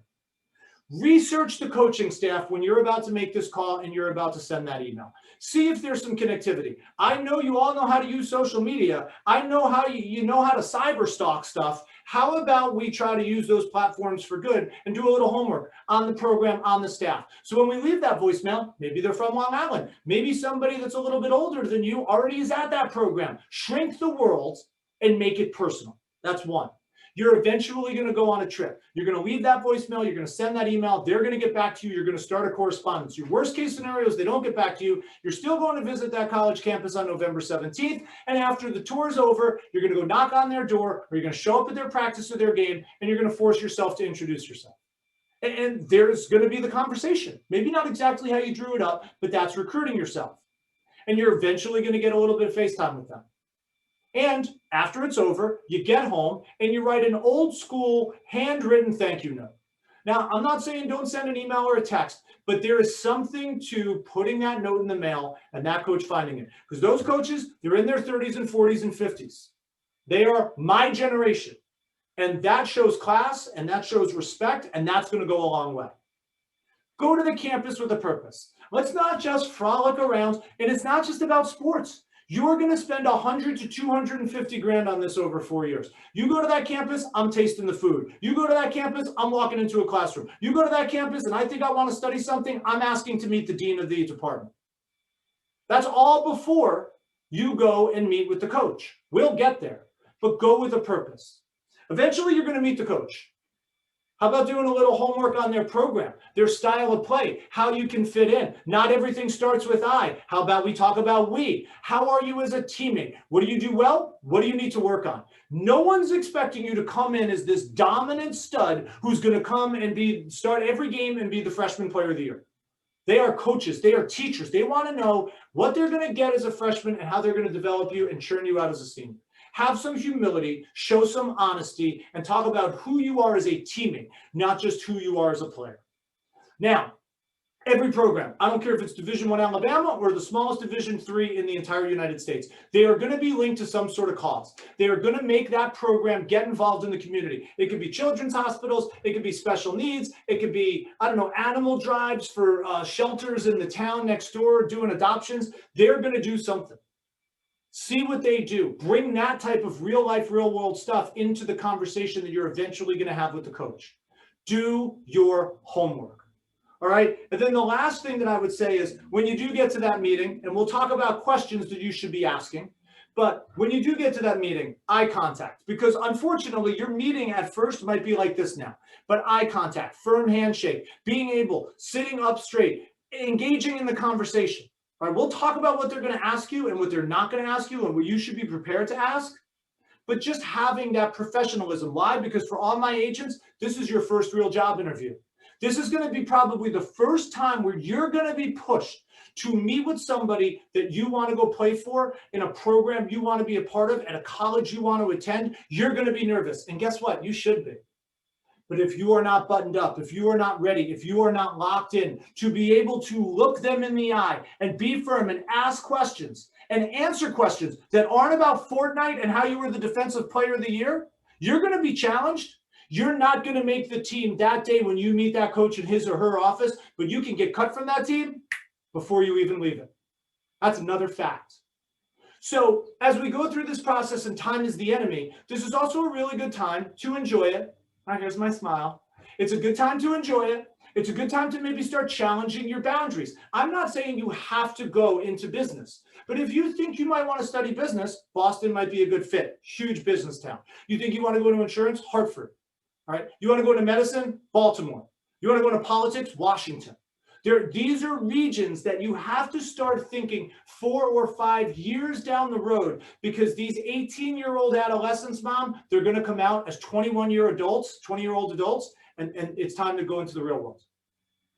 Research the coaching staff when you're about to make this call and you're about to send that email. See if there's some connectivity. I know you all know how to use social media. I know how you know how to cyber stalk stuff. How about we try to use those platforms for good and do a little homework on the program, on the staff. So when we leave that voicemail, maybe they're from Long Island. Maybe somebody that's a little bit older than you already is at that program. Shrink the world and make it personal. That's one. You're eventually going to go on a trip. You're going to leave that voicemail. You're going to send that email. They're going to get back to you. You're going to start a correspondence. Your worst case scenario is they don't get back to you. You're still going to visit that college campus on November 17th. And after the tour is over, you're going to go knock on their door, or you're going to show up at their practice or their game, and you're going to force yourself to introduce yourself. And there's going to be the conversation. Maybe not exactly how you drew it up, but that's recruiting yourself. And you're eventually going to get a little bit of FaceTime with them. And after it's over, you get home and you write an old school handwritten thank you note. Now, I'm not saying don't send an email or a text, but there is something to putting that note in the mail and that coach finding it. Because those coaches, they're in their 30s and 40s and 50s. They are my generation. And that shows class and that shows respect, and that's going to go a long way. Go to the campus with a purpose. Let's not just frolic around, and it's not just about sports. You're going to spend 100 to 250 grand on this over 4 years. You go to that campus, I'm tasting the food. You go to that campus, I'm walking into a classroom. You go to that campus and I think I want to study something, I'm asking to meet the dean of the department. That's all before you go and meet with the coach. We'll get there, but go with a purpose. Eventually, you're going to meet the coach. How about doing a little homework on their program, their style of play, how you can fit in? Not everything starts with I. How about we talk about we? How are you as a teammate? What do you do well? What do you need to work on? No one's expecting you to come in as this dominant stud who's going to come and start every game and be the freshman player of the year. They are coaches. They are teachers. They want to know what they're going to get as a freshman and how they're going to develop you and churn you out as a senior. Have some humility, show some honesty, and talk about who you are as a teammate, not just who you are as a player. Now, every program, I don't care if it's Division I Alabama or the smallest Division III in the entire United States, they are going to be linked to some sort of cause. They are going to make that program get involved in the community. It could be children's hospitals. It could be special needs. It could be, animal drives for shelters in the town next door doing adoptions. They're going to do something. See what they do. Bring that type of real life, real world stuff into the conversation that you're eventually going to have with the coach. Do your homework. All right. And then the last thing that I would say is when you do get to that meeting, and we'll talk about questions that you should be asking, but when you do get to that meeting, eye contact, because unfortunately your meeting at first might be like this now, but eye contact, firm handshake, being able, sitting up straight, engaging in the conversation. All right, we'll talk about what they're going to ask you and what they're not going to ask you and what you should be prepared to ask. But just having that professionalism. Why? Because for all my agents, this is your first real job interview. This is going to be probably the first time where you're going to be pushed to meet with somebody that you want to go play for in a program you want to be a part of at a college you want to attend. You're going to be nervous. And guess what? You should be. But if you are not buttoned up, if you are not ready, if you are not locked in to be able to look them in the eye and be firm and ask questions and answer questions that aren't about Fortnite and how you were the defensive player of the year, you're going to be challenged. You're not going to make the team that day when you meet that coach in his or her office, but you can get cut from that team before you even leave it. That's another fact. So as we go through this process and time is the enemy, this is also a really good time to enjoy it. All right, here's my smile. It's a good time to enjoy it. It's a good time to maybe start challenging your boundaries. I'm not saying you have to go into business, but if you think you might want to study business, Boston might be a good fit. Huge business town. You think you want to go into insurance? Hartford. All right. You want to go into medicine? Baltimore. You want to go into politics? Washington. These are regions that you have to start thinking 4 or 5 years down the road, because these 18-year-old adolescents, Mom, they're going to come out as 20-year-old adults, and it's time to go into the real world.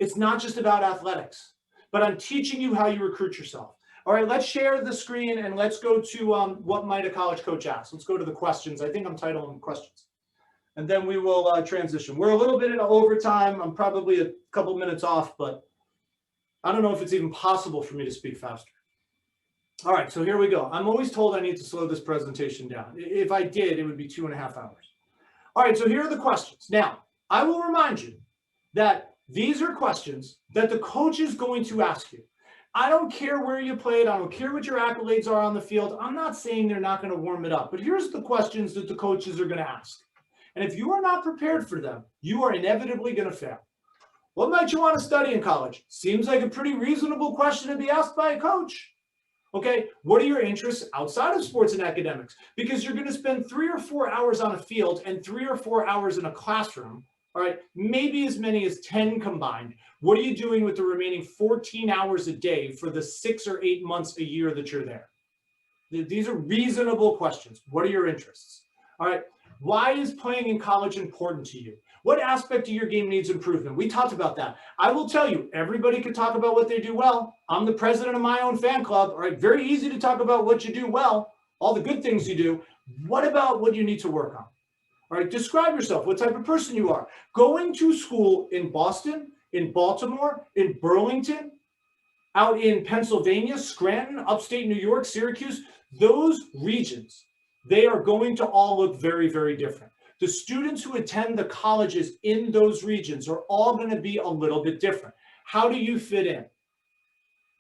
It's not just about athletics, but I'm teaching you how you recruit yourself. All right, let's share the screen and let's go to what might a college coach ask. Let's go to the questions. I think I'm titling them questions. And then we will transition. We're a little bit in overtime. I'm probably a couple minutes off, but I don't know if it's even possible for me to speak faster. All right, so here we go. I'm always told I need to slow this presentation down. If I did, it would be 2.5 hours. All right, so here are the questions. Now, I will remind you that these are questions that the coach is going to ask you. I don't care where you played. I don't care what your accolades are on the field. I'm not saying they're not going to warm it up, but here's the questions that the coaches are going to ask. And if you are not prepared for them, you are inevitably going to fail. What might you want to study in college? Seems like a pretty reasonable question to be asked by a coach. Okay, what are your interests outside of sports and academics? Because you're going to spend 3 or 4 hours on a field and 3 or 4 hours in a classroom. All right, maybe as many as 10 combined. What are you doing with the remaining 14 hours a day for the 6 or 8 months a year that you're there? These are reasonable questions. What are your interests? All right, why is playing in college important to you? What aspect of your game needs improvement? We talked about that. I will tell you, everybody can talk about what they do well. I'm the president of my own fan club. All right, very easy to talk about what you do well, all the good things you do. What about what you need to work on? All right, describe yourself, what type of person you are. Going to school in Boston, in Baltimore, in Burlington, out in Pennsylvania, Scranton, upstate New York, Syracuse, those regions, they are going to all look very, very different. The students who attend the colleges in those regions are all going to be a little bit different. How do you fit in?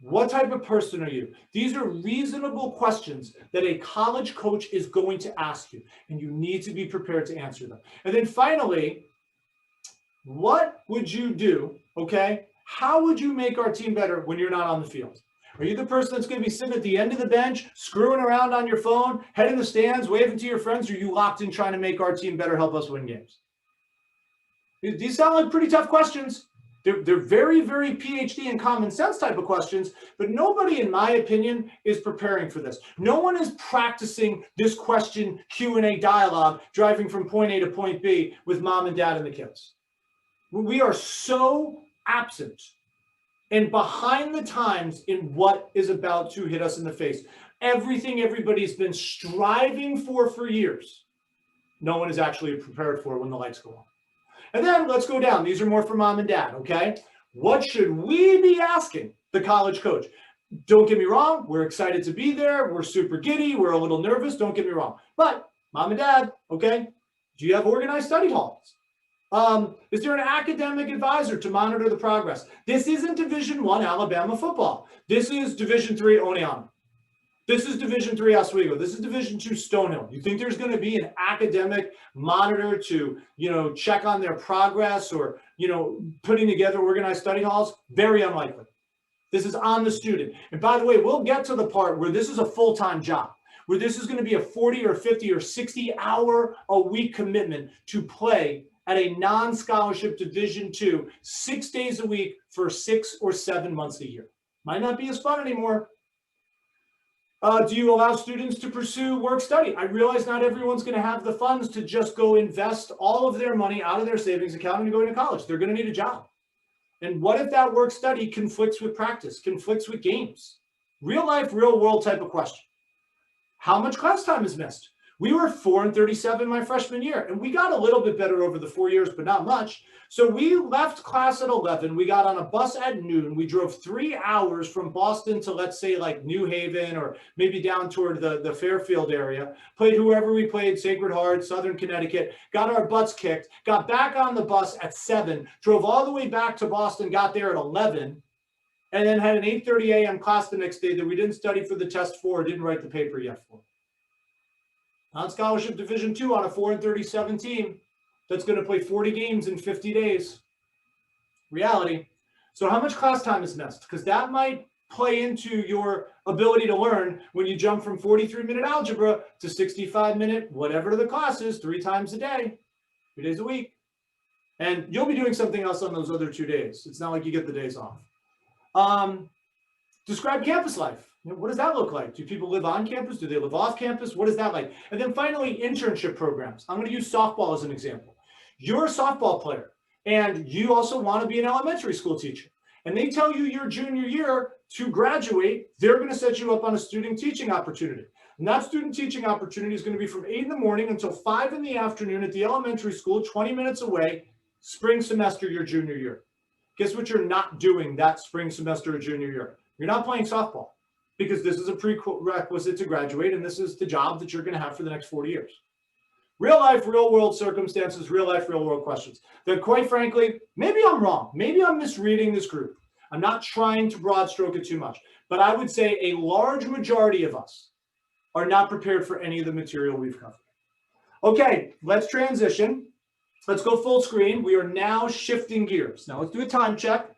What type of person are you? These are reasonable questions that a college coach is going to ask you, and you need to be prepared to answer them. And then finally, what would you do, okay? How would you make our team better when you're not on the field? Are you the person that's going to be sitting at the end of the bench, screwing around on your phone, head in the stands, waving to your friends, or are you locked in trying to make our team better, help us win games? These sound like pretty tough questions. They're very, very PhD and common sense type of questions, but nobody, in my opinion, is preparing for this. No one is practicing this question Q&A dialogue, driving from point A to point B with mom and dad and the kids. We are so absent and behind the times in what is about to hit us in the face. Everything everybody's been striving for years, no one is actually prepared for when the lights go on. And then let's go down. These are more for mom and dad, okay? What should we be asking the college coach? Don't get me wrong, we're excited to be there. We're super giddy. We're a little nervous. Don't get me wrong. But mom and dad, okay, do you have organized study halls? Is there an academic advisor to monitor the progress? This isn't Division I Alabama football. This is Division III Oneonta. This is Division III Oswego. This is Division II Stonehill. You think there's going to be an academic monitor to, check on their progress or, putting together organized study halls? Very unlikely. This is on the student. And by the way, we'll get to the part where this is a full-time job, where this is going to be a 40 or 50 or 60-hour-a-week commitment to play at a non-scholarship Division II, 6 days a week for 6 or 7 months a year. Might not be as fun anymore. Do you allow students to pursue work study? I realize not everyone's going to have the funds to just go invest all of their money out of their savings account and go into college. They're going to need a job. And what if that work study conflicts with practice, conflicts with games? Real life, real world type of question. How much class time is missed? We were 4-37 my freshman year, and we got a little bit better over the 4 years, but not much. So we left class at 11. We got on a bus at noon. We drove 3 hours from Boston to, let's say, like New Haven or maybe down toward the Fairfield area. Played whoever we played, Sacred Heart, Southern Connecticut, got our butts kicked, got back on the bus at 7, drove all the way back to Boston, got there at 11, and then had an 8:30 a.m. class the next day that we didn't study for the test for, or didn't write the paper yet for. Non-scholarship Division II on a 4-37 team that's going to play 40 games in 50 days. Reality. So how much class time is missed? Because that might play into your ability to learn when you jump from 43-minute algebra to 65-minute, whatever the class is, 3 times a day, 3 days a week. And you'll be doing something else on those other 2 days. It's not like you get the days off. Describe campus life. What does that look like? Do people live on campus? Do they live off campus? What is that like? And then finally, internship programs. I'm going to use softball as an example. You're a softball player, and you also want to be an elementary school teacher. And they tell you your junior year to graduate, they're going to set you up on a student teaching opportunity. And that student teaching opportunity is going to be from 8 in the morning until 5 in the afternoon at the elementary school, 20 minutes away, spring semester your junior year. Guess what you're not doing that spring semester or junior year? You're not playing softball, because this is a prerequisite to graduate, and this is the job that you're going to have for the next 40 years. Real life, real world circumstances, real life, real world questions that, quite frankly, maybe I'm wrong. Maybe I'm misreading this group. I'm not trying to broad stroke it too much, but I would say a large majority of us are not prepared for any of the material we've covered. Okay, let's transition. Let's go full screen. We are now shifting gears. Now let's do a time check.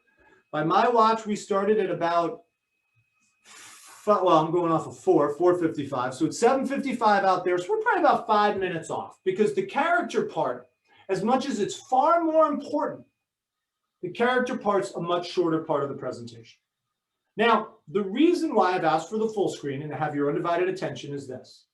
By my watch, we started at about, well, I'm going off of 4:55. So it's 7:55 out there. So we're probably about 5 minutes off, because the character part, as much as it's far more important, the character part's a much shorter part of the presentation. Now, the reason why I've asked for the full screen and to have your undivided attention is this.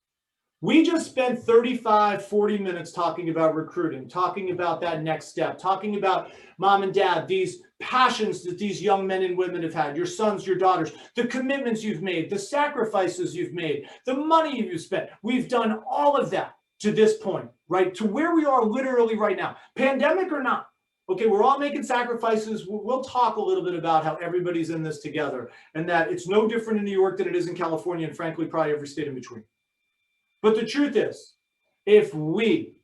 We just spent 35, 40 minutes talking about recruiting, talking about that next step, talking about mom and dad, these passions that these young men and women have had, your sons, your daughters, the commitments you've made, the sacrifices you've made, the money you've spent. We've done all of that to this point, right? To where we are literally right now, pandemic or not. Okay, we're all making sacrifices. We'll talk a little bit about how everybody's in this together, and that it's no different in New York than it is in California, and frankly, probably every state in between. But the truth is, if we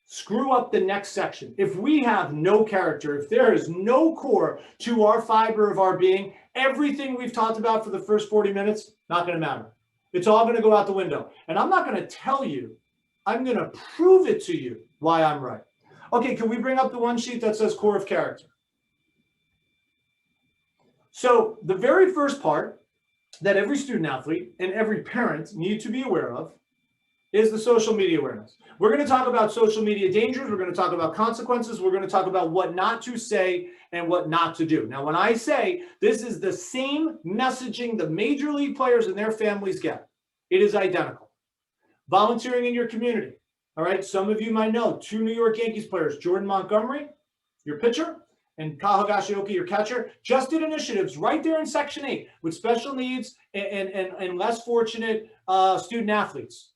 screw up the next section, if we have no character, if there is no core to our fiber of our being, everything we've talked about for the first 40 minutes, not going to matter. It's all going to go out the window. And I'm not going to tell you, I'm going to prove it to you why I'm right. Okay, can we bring up the one sheet that says core of character? So the very first part that every student athlete and every parent need to be aware of is the social media awareness. We're going to talk about social media dangers. We're going to talk about consequences. We're going to talk about what not to say and what not to do. Now, when I say this is the same messaging the major league players and their families get, it is identical. Volunteering in your community. All right. Some of you might know 2 New York Yankees players, Jordan Montgomery, your pitcher, and Kyle Higashioka, your catcher, just did initiatives right there in Section 8 with special needs and less fortunate student athletes.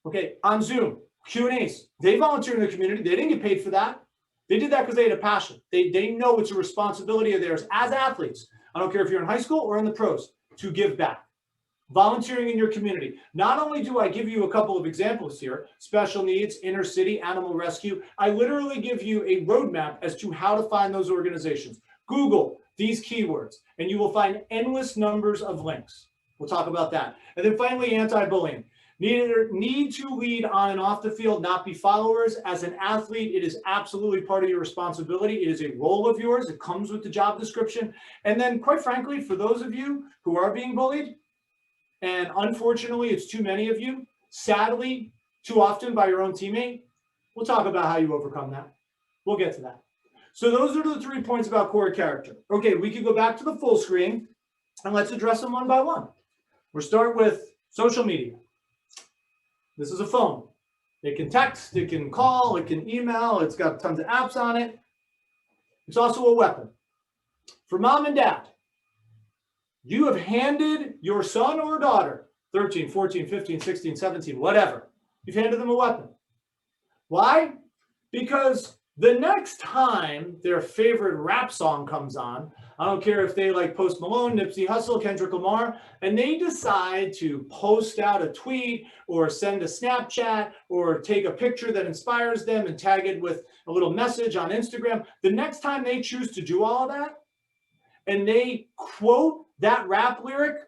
Okay, on Zoom, Q&As. They volunteer in the community. They didn't get paid for that. They did that because they had a passion. They know it's a responsibility of theirs as athletes. I don't care if you're in high school or in the pros, to give back. Volunteering in your community. Not only do I give you a couple of examples here, special needs, inner city, animal rescue, I literally give you a roadmap as to how to find those organizations. Google these keywords, and you will find endless numbers of links. We'll talk about that. And then finally, anti-bullying. Need to lead on and off the field, not be followers. As an athlete, it is absolutely part of your responsibility. It is a role of yours. It comes with the job description. And then, quite frankly, for those of you who are being bullied, and unfortunately, it's too many of you, sadly, too often by your own teammate, we'll talk about how you overcome that. We'll get to that. So those are the 3 points about core character. Okay, we can go back to the full screen, and let's address them one by one. We'll start with social media. This is a phone. It can text, it can call, it can email, it's got tons of apps on it. It's also a weapon. For mom and dad, you have handed your son or daughter, 13, 14, 15, 16, 17, whatever. You've handed them a weapon. Why? Because the next time their favorite rap song comes on, I don't care if they like Post Malone, Nipsey Hussle, Kendrick Lamar, and they decide to post out a tweet or send a Snapchat or take a picture that inspires them and tag it with a little message on Instagram. The next time they choose to do all of that, and they quote that rap lyric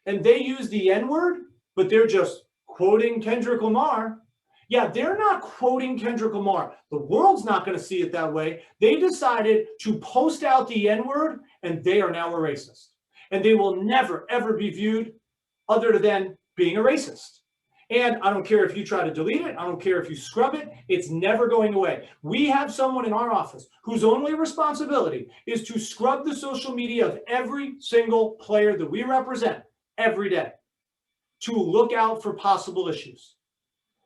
and they use the N-word, but they're just quoting Kendrick Lamar, yeah, they're not quoting Kendrick Lamar. The world's not going to see it that way. They decided to post out the N-word, and they are now a racist. And they will never, ever be viewed other than being a racist. And I don't care if you try to delete it. I don't care if you scrub it. It's never going away. We have someone in our office whose only responsibility is to scrub the social media of every single player that we represent every day to look out for possible issues.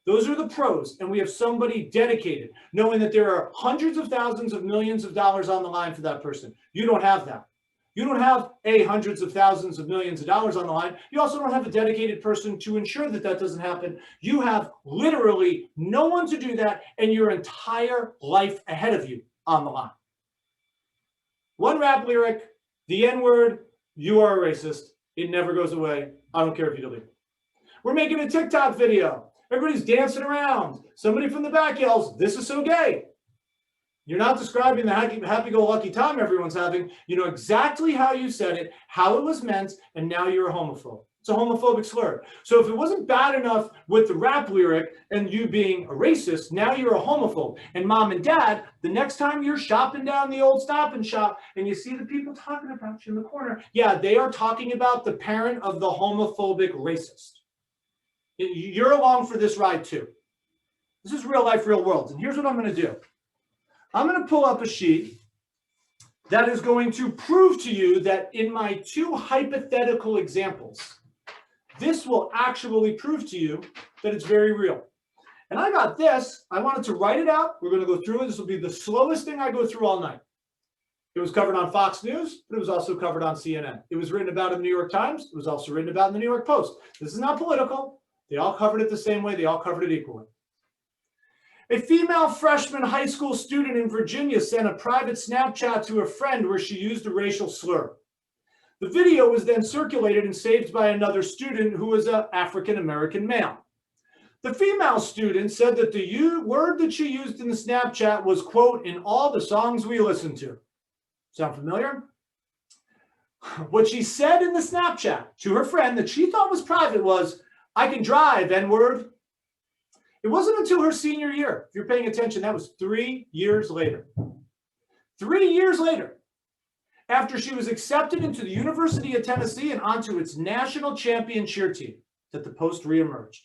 Those are the pros, and we have somebody dedicated, knowing that there are hundreds of thousands of millions of dollars on the line for that person. You don't have that. You don't have hundreds of thousands of millions of dollars on the line. You also don't have a dedicated person to ensure that that doesn't happen. You have literally no one to do that, and your entire life ahead of you on the line. One rap lyric, the N-word, you are a racist. It never goes away. I don't care if you delete it. We're making a TikTok video. Everybody's dancing around. Somebody from the back yells, "This is so gay." You're not describing the happy-go-lucky time everyone's having. You know exactly how you said it, how it was meant, and now you're a homophobe. It's a homophobic slur. So if it wasn't bad enough with the rap lyric and you being a racist, now you're a homophobe. And mom and dad, the next time you're shopping down the old Stop and Shop and you see the people talking about you in the corner, yeah, they are talking about the parent of the homophobic racist. You're along for this ride too. This is real life, real world. And here's what I'm going to do. I'm going to pull up a sheet that is going to prove to you that in my two hypothetical examples, this will actually prove to you that it's very real. And I got this. I wanted to write it out. We're going to go through it. This will be the slowest thing I go through all night. It was covered on Fox News, but it was also covered on CNN. It was written about in the New York Times. It was also written about in the New York Post. This is not political. They all covered it the same way. They all covered it equally. A female freshman high school student in Virginia sent a private Snapchat to a friend where she used a racial slur. The video was then circulated and saved by another student who was an African-American male. The female student said that the word that she used in the Snapchat was, quote, "in all the songs we listen to." Sound familiar? What she said in the Snapchat to her friend that she thought was private was, "I can drive, N-word." It wasn't until her senior year, if you're paying attention, that was 3 years later. 3 years later, after she was accepted into the University of Tennessee and onto its national champion cheer team, that the post reemerged.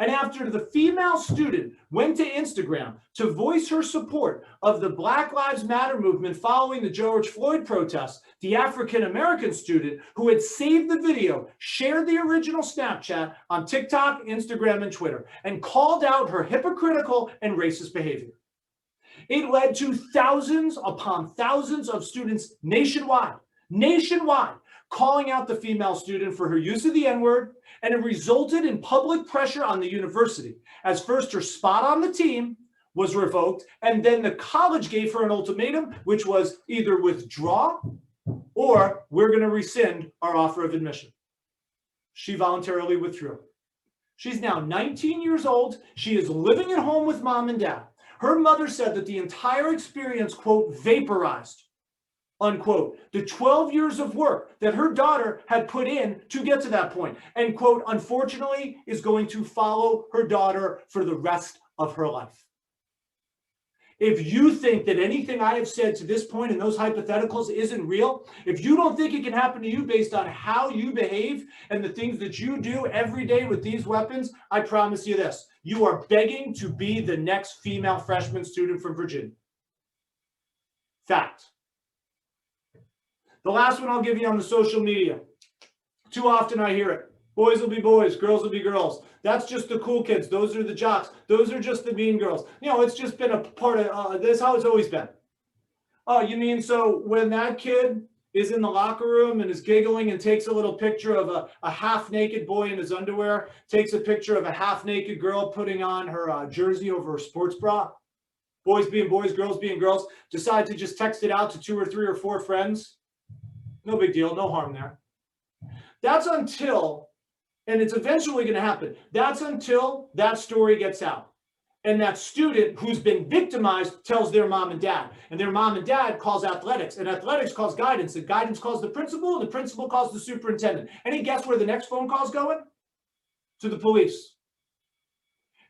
And after the female student went to Instagram to voice her support of the Black Lives Matter movement following the George Floyd protests, the African-American student who had saved the video shared the original Snapchat on TikTok, Instagram, and Twitter and called out her hypocritical and racist behavior. It led to thousands upon thousands of students nationwide, calling out the female student for her use of the N-word, and it resulted in public pressure on the university, as first her spot on the team was revoked, and then the college gave her an ultimatum, which was either withdraw or we're going to rescind our offer of admission. She voluntarily withdrew. She's now 19 years old. She is living at home with mom and dad. Her mother said that the entire experience, quote, vaporized, unquote, the 12 years of work that her daughter had put in to get to that point, and, quote, unfortunately is going to follow her daughter for the rest of her life. If you think that anything I have said to this point in those hypotheticals isn't real, if you don't think it can happen to you based on how you behave and the things that you do every day with these weapons, I promise you this, you are begging to be the next female freshman student from Virginia. Fact. The last one I'll give you on the social media. Too often I hear it. Boys will be boys, girls will be girls. That's just the cool kids. Those are the jocks. Those are just the mean girls. You know, it's just been a part of this, how it's always been. Oh, you mean so when that kid is in the locker room and is giggling and takes a little picture of a half-naked boy in his underwear, takes a picture of a half-naked girl putting on her jersey over her sports bra, boys being boys, girls being girls, decide to just text it out to 2 or 3 or 4 friends? No big deal, no harm there. That's until, and it's eventually going to happen, that's until that story gets out. And that student who's been victimized tells their mom and dad, and their mom and dad calls athletics, and athletics calls guidance, and guidance calls the principal, and the principal calls the superintendent. Any guess where the next phone call's going? To the police.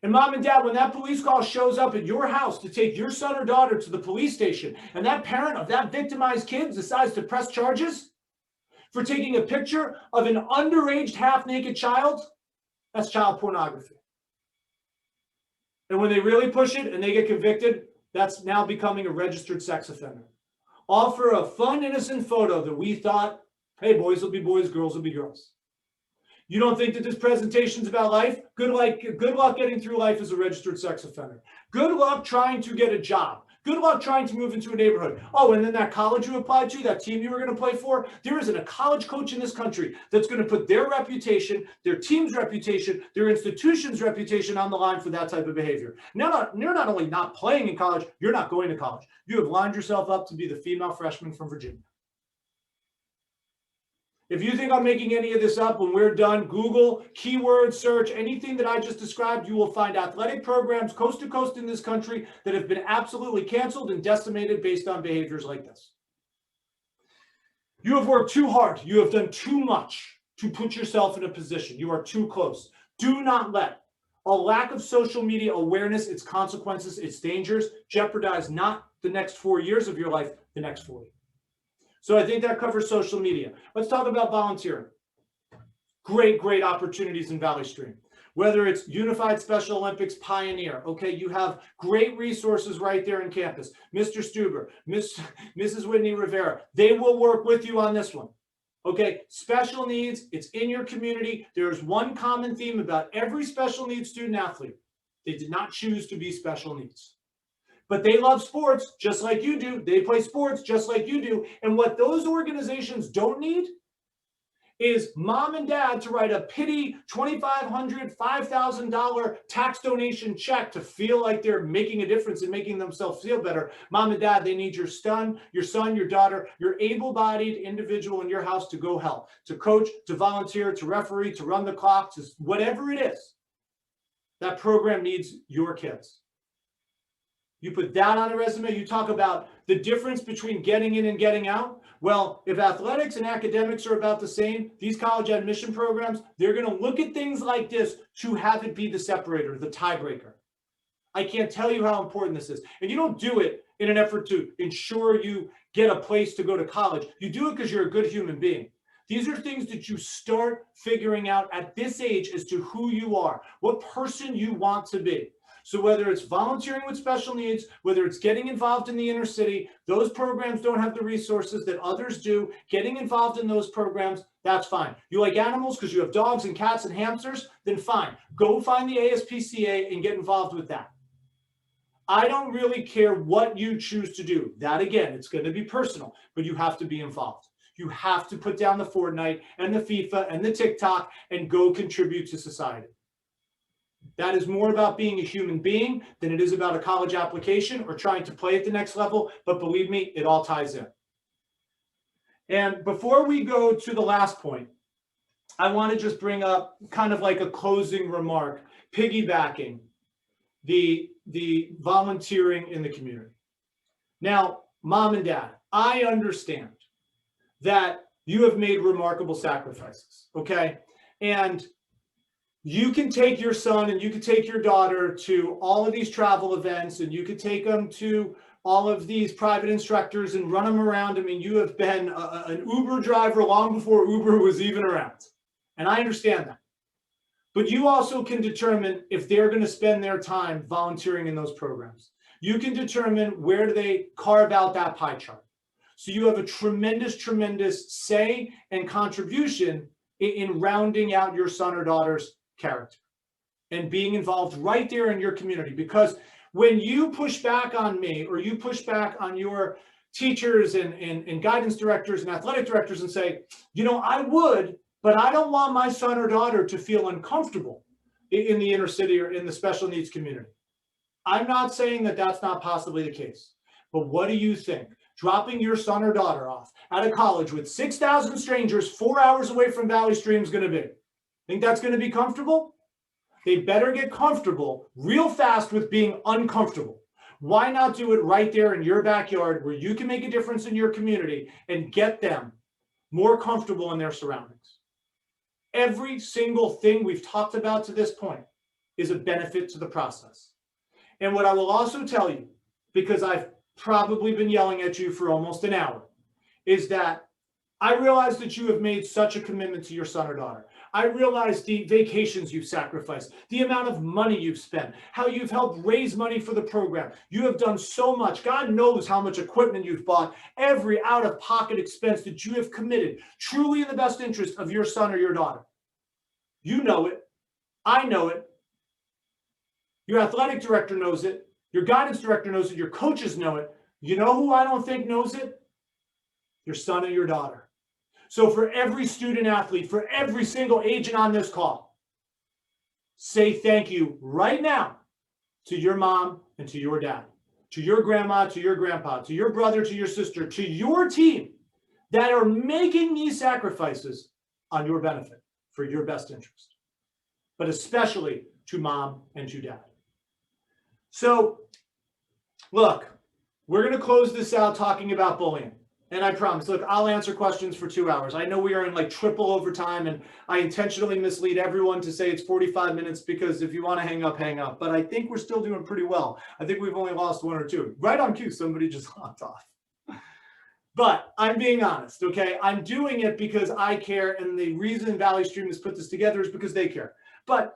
And mom and dad, when that police call shows up at your house to take your son or daughter to the police station, and that parent of that victimized kid decides to press charges for taking a picture of an underage half-naked child, that's child pornography. And when they really push it and they get convicted, that's now becoming a registered sex offender. All for a fun, innocent photo that we thought, hey, boys will be boys, girls will be girls. You don't think that this presentation's about life? Good luck getting through life as a registered sex offender. Good luck trying to get a job. Good luck trying to move into a neighborhood. Oh, and then that college you applied to, that team you were going to play for, there isn't a college coach in this country that's going to put their reputation, their team's reputation, their institution's reputation on the line for that type of behavior. Now, you're not only not playing in college, you're not going to college. You have lined yourself up to be the female freshman from Virginia. If you think I'm making any of this up, when we're done, Google, keyword search, anything that I just described, you will find athletic programs coast to coast in this country that have been absolutely canceled and decimated based on behaviors like this. You have worked too hard. You have done too much to put yourself in a position. You are too close. Do not let a lack of social media awareness, its consequences, its dangers, jeopardize not the next 4 years of your life, the next 40. So I think that covers social media. Let's talk about volunteering. Great opportunities in Valley Stream. Whether it's Unified Special Olympics Pioneer, okay, you have great resources right there in campus. Mr. Stuber, Mrs. Whitney Rivera, they will work with you on this one. Okay, special needs, it's in your community. There's one common theme about every special needs student athlete. They did not choose to be special needs. But they love sports just like you do. They play sports just like you do. And what those organizations don't need is mom and dad to write a pity $2,500, $5,000 tax donation check to feel like they're making a difference and making themselves feel better. Mom and dad, they need your son, your daughter, your able-bodied individual in your house to go help, to coach, to volunteer, to referee, to run the clock, to whatever it is. That program needs your kids. You put that on a resume, you talk about the difference between getting in and getting out. Well, if athletics and academics are about the same, these college admission programs, they're going to look at things like this to have it be the separator, the tiebreaker. I can't tell you how important this is. And you don't do it in an effort to ensure you get a place to go to college. You do it because you're a good human being. These are things that you start figuring out at this age as to who you are, what person you want to be. So whether it's volunteering with special needs, whether it's getting involved in the inner city, those programs don't have the resources that others do. Getting involved in those programs, that's fine. You like animals because you have dogs and cats and hamsters, then fine. Go find the ASPCA and get involved with that. I don't really care what you choose to do. That, again, it's going to be personal, but you have to be involved. You have to put down the Fortnite and the FIFA and the TikTok and go contribute to society. That is more about being a human being than it is about a college application or trying to play at the next level. But believe me, it all ties in. And before we go to the last point, I want to just bring up kind of like a closing remark, piggybacking the volunteering in the community. Now, mom and dad, I understand that you have made remarkable sacrifices, okay? And you can take your son and you can take your daughter to all of these travel events, and you could take them to all of these private instructors and run them around. I mean, you have been an Uber driver long before Uber was even around. And I understand that. But you also can determine if they're going to spend their time volunteering in those programs. You can determine where do they carve out that pie chart. So you have a tremendous say and contribution in rounding out your son or daughter's character and being involved right there in your community. Because when you push back on me, or you push back on your teachers and guidance directors and athletic directors and say, you know, I would, but I don't want my son or daughter to feel uncomfortable in the inner city or in the special needs community. I'm not saying that that's not possibly the case, but what do you think? Dropping your son or daughter off at a college with 6,000 strangers 4 hours away from Valley Stream is going to be? Think that's going to be comfortable? They better get comfortable real fast with being uncomfortable. Why not do it right there in your backyard where you can make a difference in your community and get them more comfortable in their surroundings? Every single thing we've talked about to this point is a benefit to the process. And what I will also tell you, because I've probably been yelling at you for almost an hour, is that I realize that you have made such a commitment to your son or daughter. I realize the vacations you've sacrificed, the amount of money you've spent, how you've helped raise money for the program. You have done so much. God knows how much equipment you've bought, every out-of-pocket expense that you have committed, truly in the best interest of your son or your daughter. You know it. I know it. Your athletic director knows it. Your guidance director knows it. Your coaches know it. You know who I don't think knows it? Your son or your daughter. So for every student athlete, for every single agent on this call, say thank you right now to your mom and to your dad, to your grandma, to your grandpa, to your brother, to your sister, to your team that are making these sacrifices on your benefit for your best interest, but especially to mom and to dad. So look, we're going to close this out talking about bullying. And I promise, look, I'll answer questions for 2 hours. I know we are in like triple overtime, and I intentionally mislead everyone to say it's 45 minutes because if you want to hang up, hang up. But I think we're still doing pretty well. I think we've only lost one or two. Right on cue, somebody just locked off. But I'm being honest, okay? I'm doing it because I care, and the reason Valley Stream has put this together is because they care. But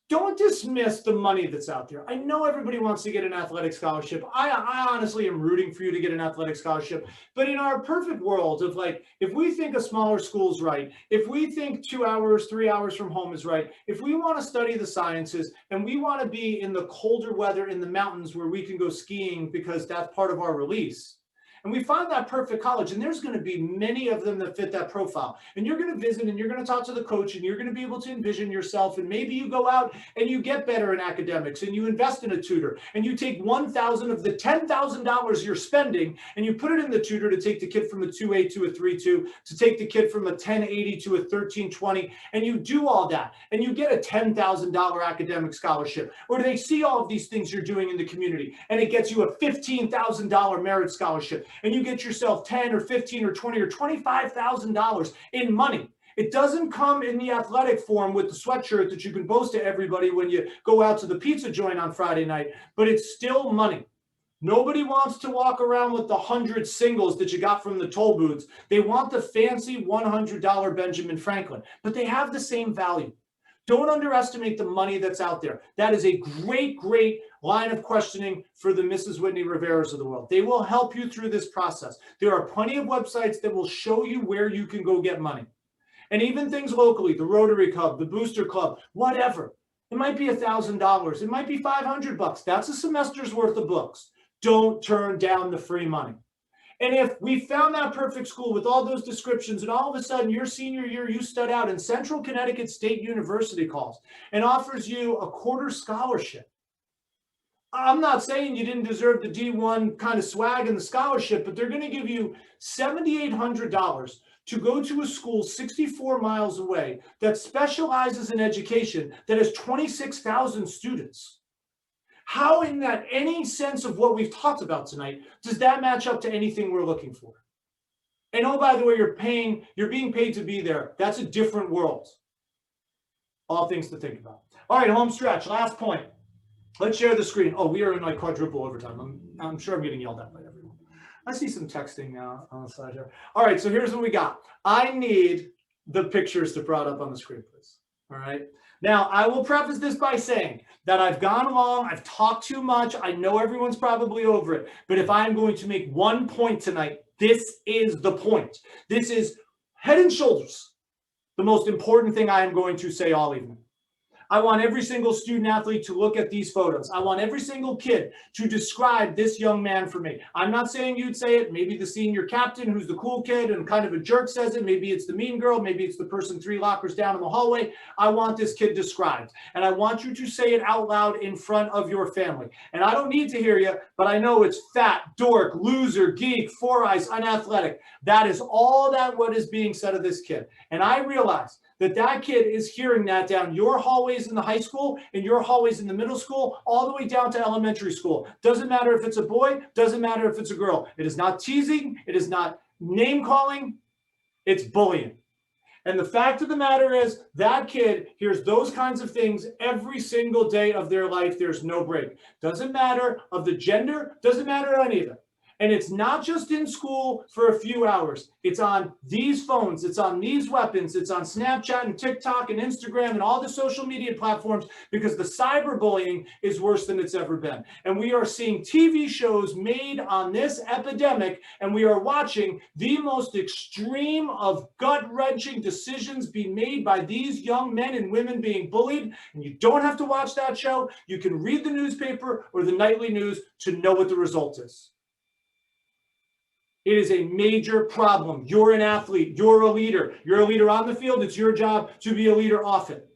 don't dismiss the money that's out there. I know everybody wants to get an athletic scholarship. I honestly am rooting for you to get an athletic scholarship. But in our perfect world of like, if we think a smaller school is right, if we think 2 hours, 3 hours from home is right, if we want to study the sciences and we want to be in the colder weather in the mountains where we can go skiing because that's part of our release, and we find that perfect college, and there's going to be many of them that fit that profile. And you're going to visit and you're going to talk to the coach and you're going to be able to envision yourself. And maybe you go out and you get better in academics and you invest in a tutor and you take $1,000 of the $10,000 you're spending and you put it in the tutor to take the kid from a 2.8 to a 3.2, to take the kid from a 1080 to a 1320. And you do all that and you get a $10,000 academic scholarship. Or do they see all of these things you're doing in the community and it gets you a $15,000 merit scholarship? And you get yourself $10 or $15 or $20 or $25,000 in money. It doesn't come in the athletic form with the sweatshirt that you can boast to everybody when you go out to the pizza joint on Friday night, but it's still money. Nobody wants to walk around with the 100 singles that you got from the toll booths. They want the fancy $100 Benjamin Franklin, but they have the same value. Don't underestimate the money that's out there. That is a great, great line of questioning for the Mrs. Whitney Riveras of the world. They will help you through this process. There are plenty of websites that will show you where you can go get money. And even things locally, the Rotary Club, the Booster Club, whatever. It might be $1,000. It might be $500. That's a semester's worth of books. Don't turn down the free money. And if we found that perfect school with all those descriptions and all of a sudden your senior year you stud out and Central Connecticut State University calls and offers you a quarter scholarship, I'm not saying you didn't deserve the D1 kind of swag and the scholarship, but they're going to give you $7,800 to go to a school 64 miles away that specializes in education that has 26,000 students. How in that any sense of what we've talked about tonight, does that match up to anything we're looking for? And oh, by the way, you're being paid to be there. That's a different world. All things to think about. All right, home stretch, last point. Let's share the screen. Oh, we are in like quadruple overtime. I'm sure I'm getting yelled at by everyone. I see some texting on the side here. All right, so here's what we got. I need the pictures to brought up on the screen, please. All right. Now, I will preface this by saying that I've gone long, I've talked too much, I know everyone's probably over it, but if I'm going to make one point tonight, this is the point. This is head and shoulders the most important thing I am going to say all evening. I want every single student athlete to look at these photos. I want every single kid to describe this young man for me. I'm not saying you'd say it. Maybe the senior captain who's the cool kid and kind of a jerk says it. Maybe it's the mean girl. Maybe it's the person 3 lockers down in the hallway. I want this kid described. And I want you to say it out loud in front of your family. And I don't need to hear you, but I know it's fat, dork, loser, geek, 4 eyes, unathletic. That is all that what is being said of this kid. And I realize that kid is hearing that down your hallways in the high school and your hallways in the middle school, all the way down to elementary school. Doesn't matter if it's a boy, doesn't matter if it's a girl. It is not teasing. It is not name calling. It's bullying. And the fact of the matter is that kid hears those kinds of things every single day of their life. There's no break. Doesn't matter of the gender, doesn't matter any of it. And it's not just in school for a few hours. It's on these phones. It's on these weapons. It's on Snapchat and TikTok and Instagram and all the social media platforms, because the cyberbullying is worse than it's ever been. And we are seeing TV shows made on this epidemic, and we are watching the most extreme of gut-wrenching decisions be made by these young men and women being bullied. And you don't have to watch that show. You can read the newspaper or the nightly news to know what the result is. It is a major problem. You're an athlete. You're a leader. You're a leader on the field. It's your job to be a leader off it.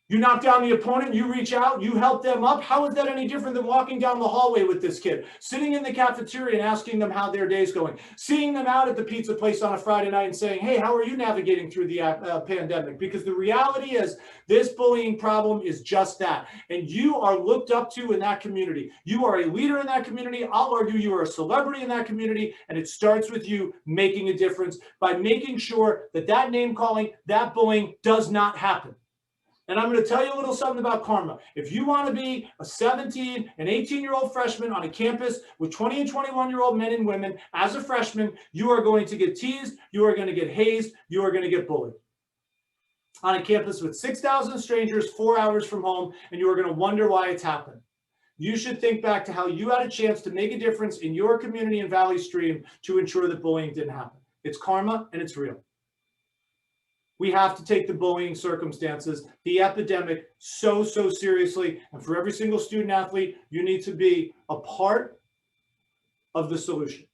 You knock down the opponent, you reach out, you help them up. How is that any different than walking down the hallway with this kid, sitting in the cafeteria and asking them how their day's going, seeing them out at the pizza place on a Friday night and saying, hey, how are you navigating through the pandemic? Because the reality is this bullying problem is just that. And you are looked up to in that community. You are a leader in that community. I'll argue you are a celebrity in that community. And it starts with you making a difference by making sure that that name calling, that bullying does not happen. And I'm going to tell you a little something about karma. If you want to be a 17 and 18-year-old freshman on a campus with 20 and 21-year-old men and women, as a freshman, you are going to get teased, you are going to get hazed, you are going to get bullied. On a campus with 6,000 strangers, 4 hours from home, and you are going to wonder why it's happened. You should think back to how you had a chance to make a difference in your community in Valley Stream to ensure that bullying didn't happen. It's karma, and it's real. We have to take the bullying circumstances, the epidemic, so seriously. And for every single student athlete, you need to be a part of the solution.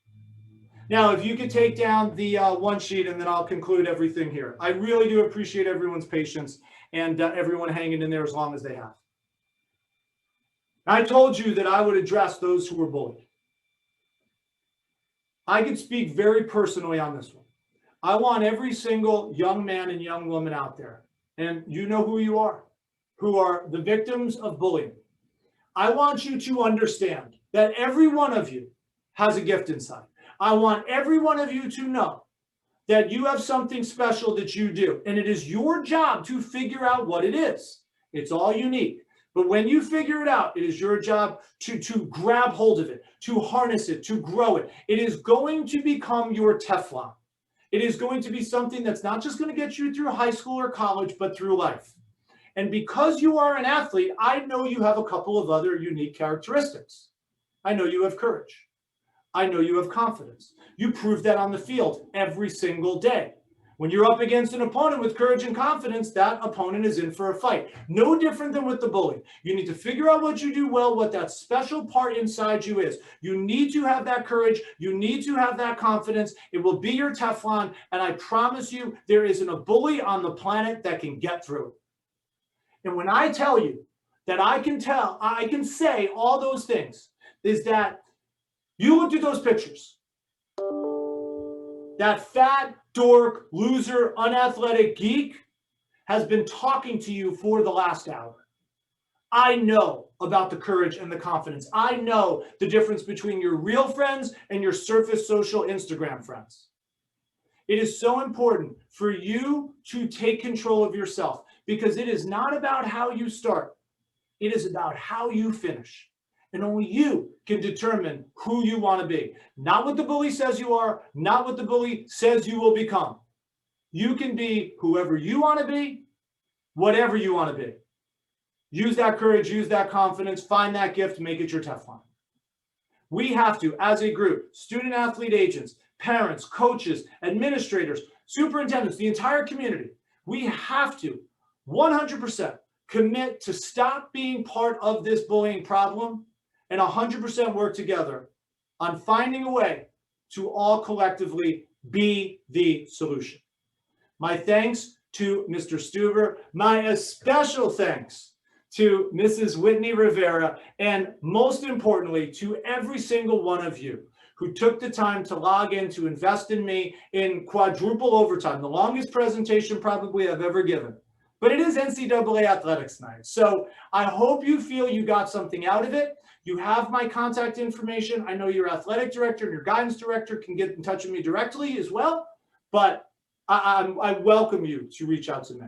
Now, if you could take down the one sheet, and then I'll conclude everything here. I really do appreciate everyone's patience and everyone hanging in there as long as they have. I told you that I would address those who were bullied. I could speak very personally on this one. I want every single young man and young woman out there, and you know who you are, who are the victims of bullying. I want you to understand that every one of you has a gift inside. I want every one of you to know that you have something special that you do, and it is your job to figure out what it is. It's all unique. But when you figure it out, it is your job to grab hold of it, to harness it, to grow it. It is going to become your Teflon. It is going to be something that's not just going to get you through high school or college, but through life. And because you are an athlete, I know you have a couple of other unique characteristics. I know you have courage. I know you have confidence. You prove that on the field every single day. When you're up against an opponent with courage and confidence, that opponent is in for a fight. No different than with the bully. You need to figure out what you do well, what that special part inside you is. You need to have that courage. You need to have that confidence. It will be your Teflon. And I promise you, there isn't a bully on the planet that can get through it. And when I tell you that I can say all those things, is that you looked at those pictures. That fat, dork, loser, unathletic geek has been talking to you for the last hour. I know about the courage and the confidence. I know the difference between your real friends and your surface social Instagram friends. It is so important for you to take control of yourself, because it is not about how you start. It is about how you finish. And only you can determine who you want to be. Not what the bully says you are, not what the bully says you will become. You can be whoever you want to be, whatever you want to be. Use that courage, use that confidence, find that gift, make it your Teflon. We have to, as a group, student athlete agents, parents, coaches, administrators, superintendents, the entire community, we have to 100% commit to stop being part of this bullying problem and 100% work together on finding a way to all collectively be the solution. My thanks to Mr. Stuver, my especial thanks to Mrs. Whitney Rivera, and most importantly, to every single one of you who took the time to log in to invest in me in quadruple overtime, the longest presentation probably I've ever given. But it is NCAA Athletics Night. So I hope you feel you got something out of it. You have my contact information. I know your athletic director and your guidance director can get in touch with me directly as well. But I welcome you to reach out to me.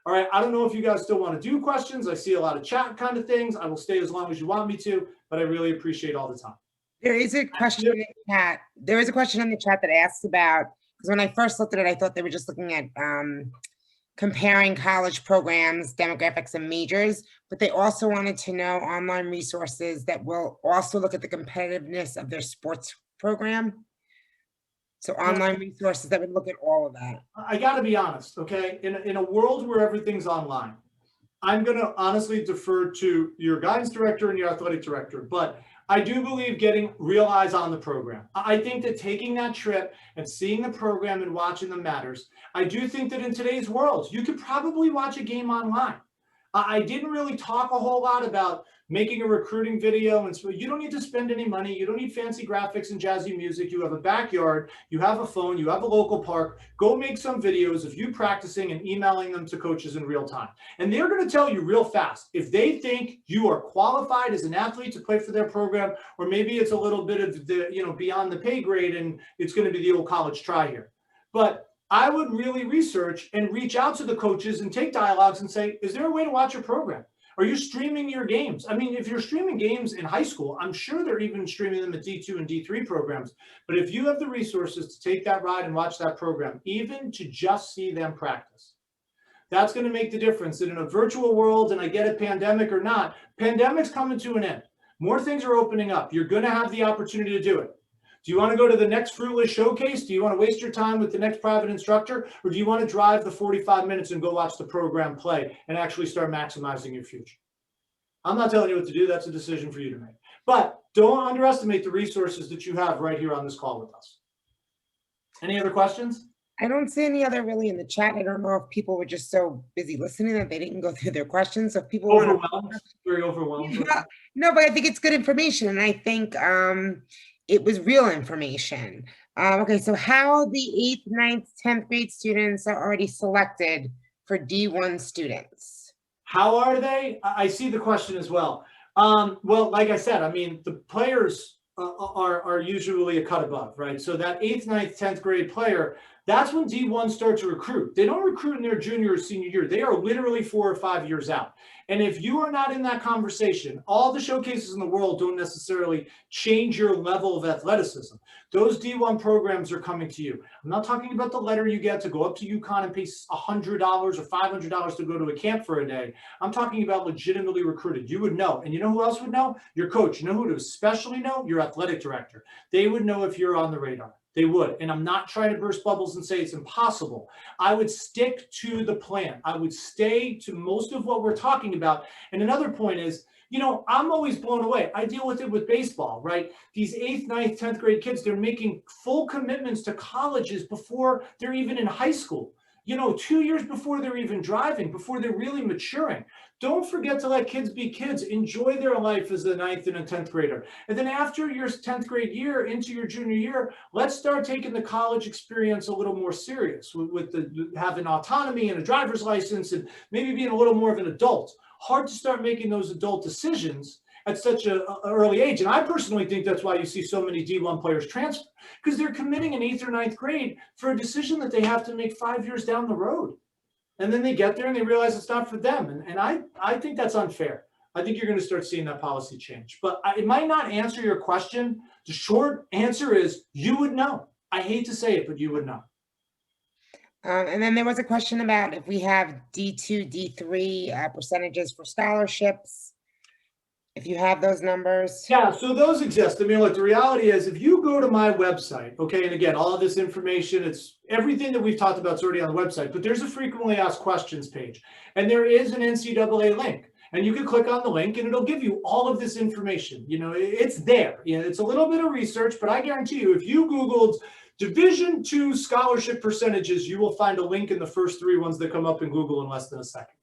All right, I don't know if you guys still want to do questions. I see a lot of chat kind of things. I will stay as long as you want me to, but I really appreciate all the time. There is a question in the chat. There is a question in the chat that asks about, because when I first looked at it, I thought they were just looking at comparing college programs, demographics, and majors, but they also wanted to know online resources that will also look at the competitiveness of their sports program. So online resources that would look at all of that. I got to be honest, okay? In a world where everything's online, I'm going to honestly defer to your guidance director and your athletic director, but I do believe getting real eyes on the program. I think that taking that trip and seeing the program and watching them matters. I do think that in today's world, you could probably watch a game online. I didn't really talk a whole lot about making a recruiting video, and so you don't need to spend any money. You don't need fancy graphics and jazzy music. You have a backyard, you have a phone, you have a local park. Go make some videos of you practicing and emailing them to coaches in real time. And they're going to tell you real fast if they think you are qualified as an athlete to play for their program, or maybe it's a little bit of the, beyond the pay grade and it's going to be the old college try here. But I would really research and reach out to the coaches and take dialogues and say, is there a way to watch your program? Are you streaming your games? I mean, if you're streaming games in high school, I'm sure they're even streaming them at D2 and D3 programs. But if you have the resources to take that ride and watch that program, even to just see them practice, that's going to make the difference. And in a virtual world, and I get a pandemic or not, pandemic's coming to an end. More things are opening up. You're going to have the opportunity to do it. Do you want to go to the next Fruitless Showcase? Do you want to waste your time with the next private instructor? Or do you want to drive the 45 minutes and go watch the program play and actually start maximizing your future? I'm not telling you what to do. That's a decision for you to make. But don't underestimate the resources that you have right here on this call with us. Any other questions? I don't see any other really in the chat. I don't know if people were just so busy listening that they didn't go through their questions. So if people overwhelmed, very overwhelmed. No, but I think it's good information. And I think it was real information. Okay, so how the 8th, 9th, 10th grade students are already selected for D1 students. How are they? I see the question as well. Well, like I said, I mean, the players are usually a cut above, right? So that 8th, 9th, 10th grade player, that's when D1 starts to recruit. They don't recruit in their junior or senior year. They are literally 4 or 5 years out. And if you are not in that conversation, all the showcases in the world don't necessarily change your level of athleticism. Those D1 programs are coming to you. I'm not talking about the letter you get to go up to UConn and pay $100 or $500 to go to a camp for a day. I'm talking about legitimately recruited. You would know. And you know who else would know? Your coach. You know who would especially know? Your athletic director. They would know if you're on the radar. They would. And I'm not trying to burst bubbles and say it's impossible. I would stick to the plan. I would stay to most of what we're talking about. And another point is, I'm always blown away. I deal with it with baseball, right? These 8th, 9th, 10th grade kids, they're making full commitments to colleges before they're even in high school. 2 years before they're even driving, before they're really maturing. Don't forget to let kids be kids. Enjoy their life as a 9th and a 10th grader. And then after your 10th grade year into your junior year, let's start taking the college experience a little more serious with having autonomy and a driver's license and maybe being a little more of an adult. Hard to start making those adult decisions at such an early age. And I personally think that's why you see so many D1 players transfer, because they're committing in 8th or 9th grade for a decision that they have to make 5 years down the road. And then they get there and they realize it's not for them. And I think that's unfair. I think you're going to start seeing that policy change. But it might not answer your question. The short answer is you would know. I hate to say it, but you would know. And then there was a question about if we have D2, D3 percentages for scholarships. If you have those numbers. Yeah, so those exist. I mean, look, the reality is if you go to my website, okay, and again, all of this information, it's everything that we've talked about is already on the website, but there's a frequently asked questions page, and there is an NCAA link. And you can click on the link and it'll give you all of this information. It's there. It's a little bit of research, but I guarantee you, if you Googled Division II scholarship percentages, you will find a link in the first 3 ones that come up in Google in less than a second.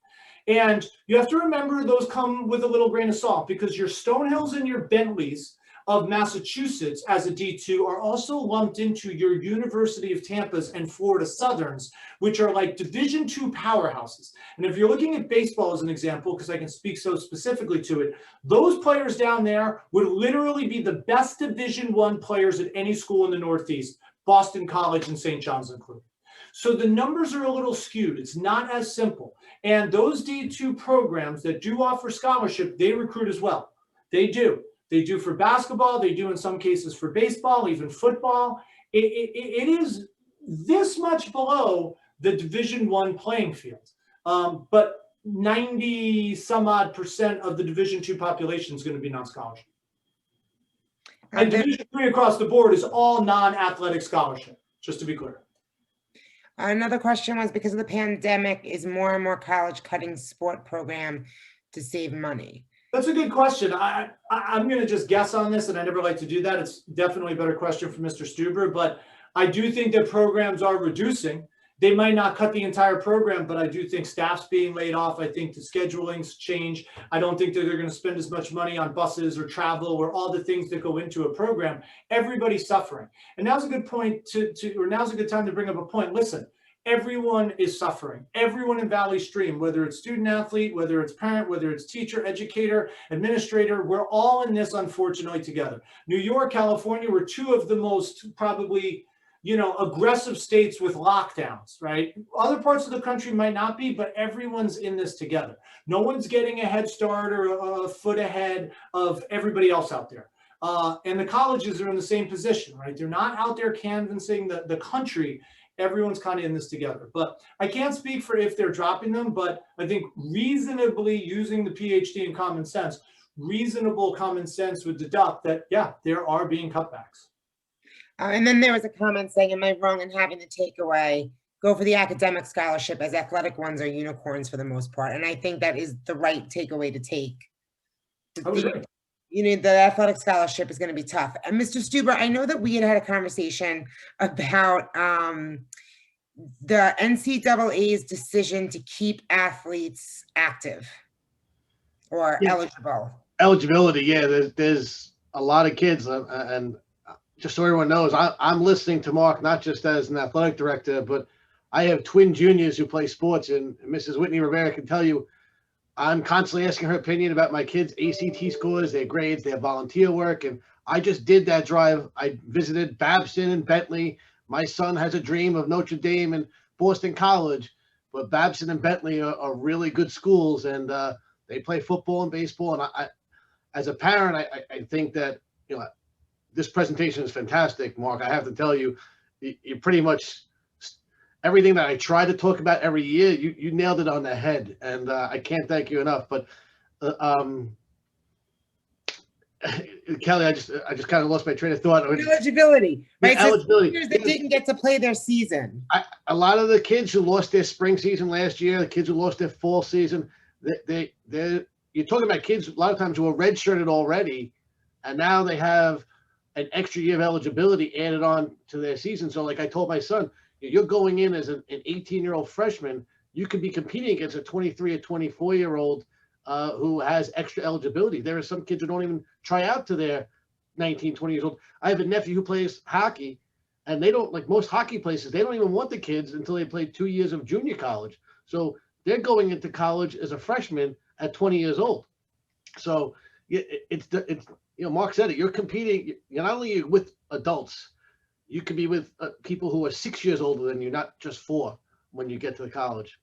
And you have to remember those come with a little grain of salt because your Stonehills and your Bentleys of Massachusetts as a D2 are also lumped into your University of Tampa's and Florida Southerns, which are like Division II powerhouses. And if you're looking at baseball as an example, because I can speak so specifically to it, those players down there would literally be the best Division I players at any school in the Northeast, Boston College and St. John's included. So the numbers are a little skewed. It's not as simple. And those D2 programs that do offer scholarship, they recruit as well. They do. They do for basketball. They do in some cases for baseball, even football. It is this much below the Division I playing field. But 90 some odd % of the Division II population is going to be non-scholarship. And Division III across the board is all non-athletic scholarship, just to be clear. Another question was, because of the pandemic, is more and more college cutting sport program to save money? That's a good question. I'm going to just guess on this, and I never like to do that. It's definitely a better question for Mr. Stuber, but I do think that programs are reducing. They might not cut the entire program, but I do think staff's being laid off. I think the scheduling's change. I don't think that they're going to spend as much money on buses or travel or all the things that go into a program. Everybody's suffering. And now's a good point now's a good time to bring up a point. Listen, everyone is suffering. Everyone in Valley Stream, whether it's student athlete, whether it's parent, whether it's teacher, educator, administrator, we're all in this, unfortunately, together. New York, California were two of the most probably aggressive states with lockdowns, right? Other parts of the country might not be, but everyone's in this together. No one's getting a head start or a foot ahead of everybody else out there. And the colleges are in the same position, right? They're not out there canvassing the country. Everyone's kind of in this together. But I can't speak for if they're dropping them, but I think reasonably using the PhD in common sense, reasonable common sense would deduct that, yeah, there are being cutbacks. And then there was a comment saying, am I wrong in having the takeaway, go for the academic scholarship, as athletic ones are unicorns for the most part? And I think that is the right takeaway to take. The athletic scholarship is going to be tough. And Mr. Stuber, I know that we had a conversation about the NCAA's decision to keep athletes active or eligible. Eligibility, yeah. There's a lot of kids, and just so everyone knows, I'm listening to Mark not just as an athletic director, but I have twin juniors who play sports, and Mrs. Whitney Rivera can tell you I'm constantly asking her opinion about my kids' ACT scores, their grades, their volunteer work, and I just did that drive. I visited Babson and Bentley. My son has a dream of Notre Dame and Boston College, but Babson and Bentley are really good schools, and they play football and baseball. And I as a parent, I think that this presentation is fantastic, Mark. I have to tell you, you pretty much everything that I try to talk about every year, you nailed it on the head, and I can't thank you enough. But Kelly, I just kind of lost my train of thought. Eligibility, right? Eligibility. So that didn't get to play their season. A lot of the kids who lost their spring season last year, the kids who lost their fall season, you're talking about kids a lot of times who are redshirted already, and now they have an extra year of eligibility added on to their season. So like I told my son, you're going in as an 18-year-old freshman, you could be competing against a 23 or 24-year-old who has extra eligibility. There are some kids who don't even try out to their 19, 20 years old. I have a nephew who plays hockey, and they don't, like most hockey places, they don't even want the kids until they play 2 years of junior college. So they're going into college as a freshman at 20 years old. So it's Mark said it, you're competing, you're not only with adults, you could be with people who are 6 years older than you, not just 4 when you get to the college.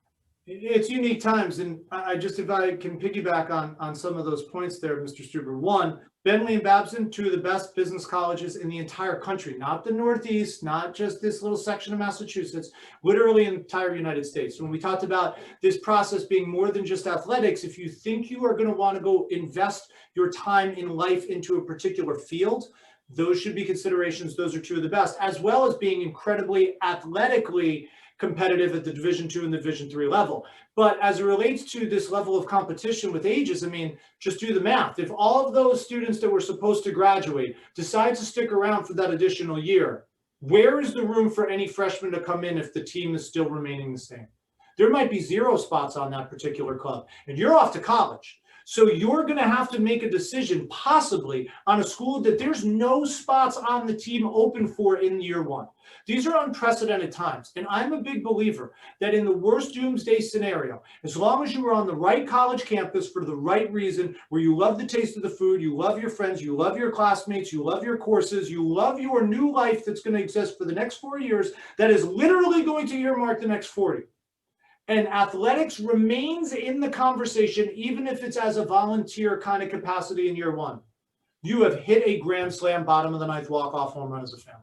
It's unique times, and if I can piggyback on some of those points there, Mr. Stuber. One, Bentley and Babson, two of the best business colleges in the entire country, not the Northeast, not just this little section of Massachusetts, literally in the entire United States. When we talked about this process being more than just athletics, if you think you are going to want to go invest your time in life into a particular field, those should be considerations. Those are two of the best, as well as being incredibly athletically competitive at the Division II and the Division III level. But as it relates to this level of competition with ages, I mean, just do the math. If all of those students that were supposed to graduate decide to stick around for that additional year, where is the room for any freshman to come in if the team is still remaining the same? There might be 0 spots on that particular club, and you're off to college. So you're going to have to make a decision possibly on a school that there's no spots on the team open for in year one. These are unprecedented times. And I'm a big believer that in the worst doomsday scenario, as long as you are on the right college campus for the right reason, where you love the taste of the food, you love your friends, you love your classmates, you love your courses, you love your new life that's going to exist for the next 4 years, that is literally going to earmark the next 40. And athletics remains in the conversation, even if it's as a volunteer kind of capacity in year one. You have hit a grand slam bottom of the ninth walk-off home run as a family.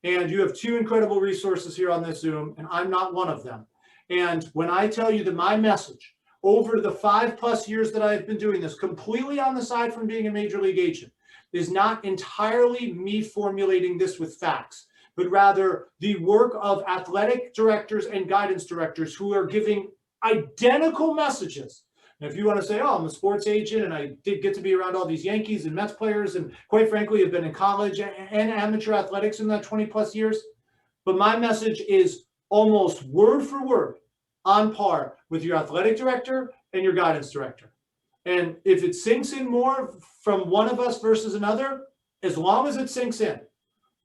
And you have two incredible resources here on this Zoom, and I'm not one of them. And when I tell you that my message over the 5+ years that I've been doing this, completely on the side from being a major league agent, is not entirely me formulating this with facts, but rather the work of athletic directors and guidance directors who are giving identical messages. And if you want to say, oh, I'm a sports agent and I did get to be around all these Yankees and Mets players, and quite frankly, have been in college and amateur athletics in that 20+ years. But my message is almost word for word on par with your athletic director and your guidance director. And if it sinks in more from one of us versus another, as long as it sinks in,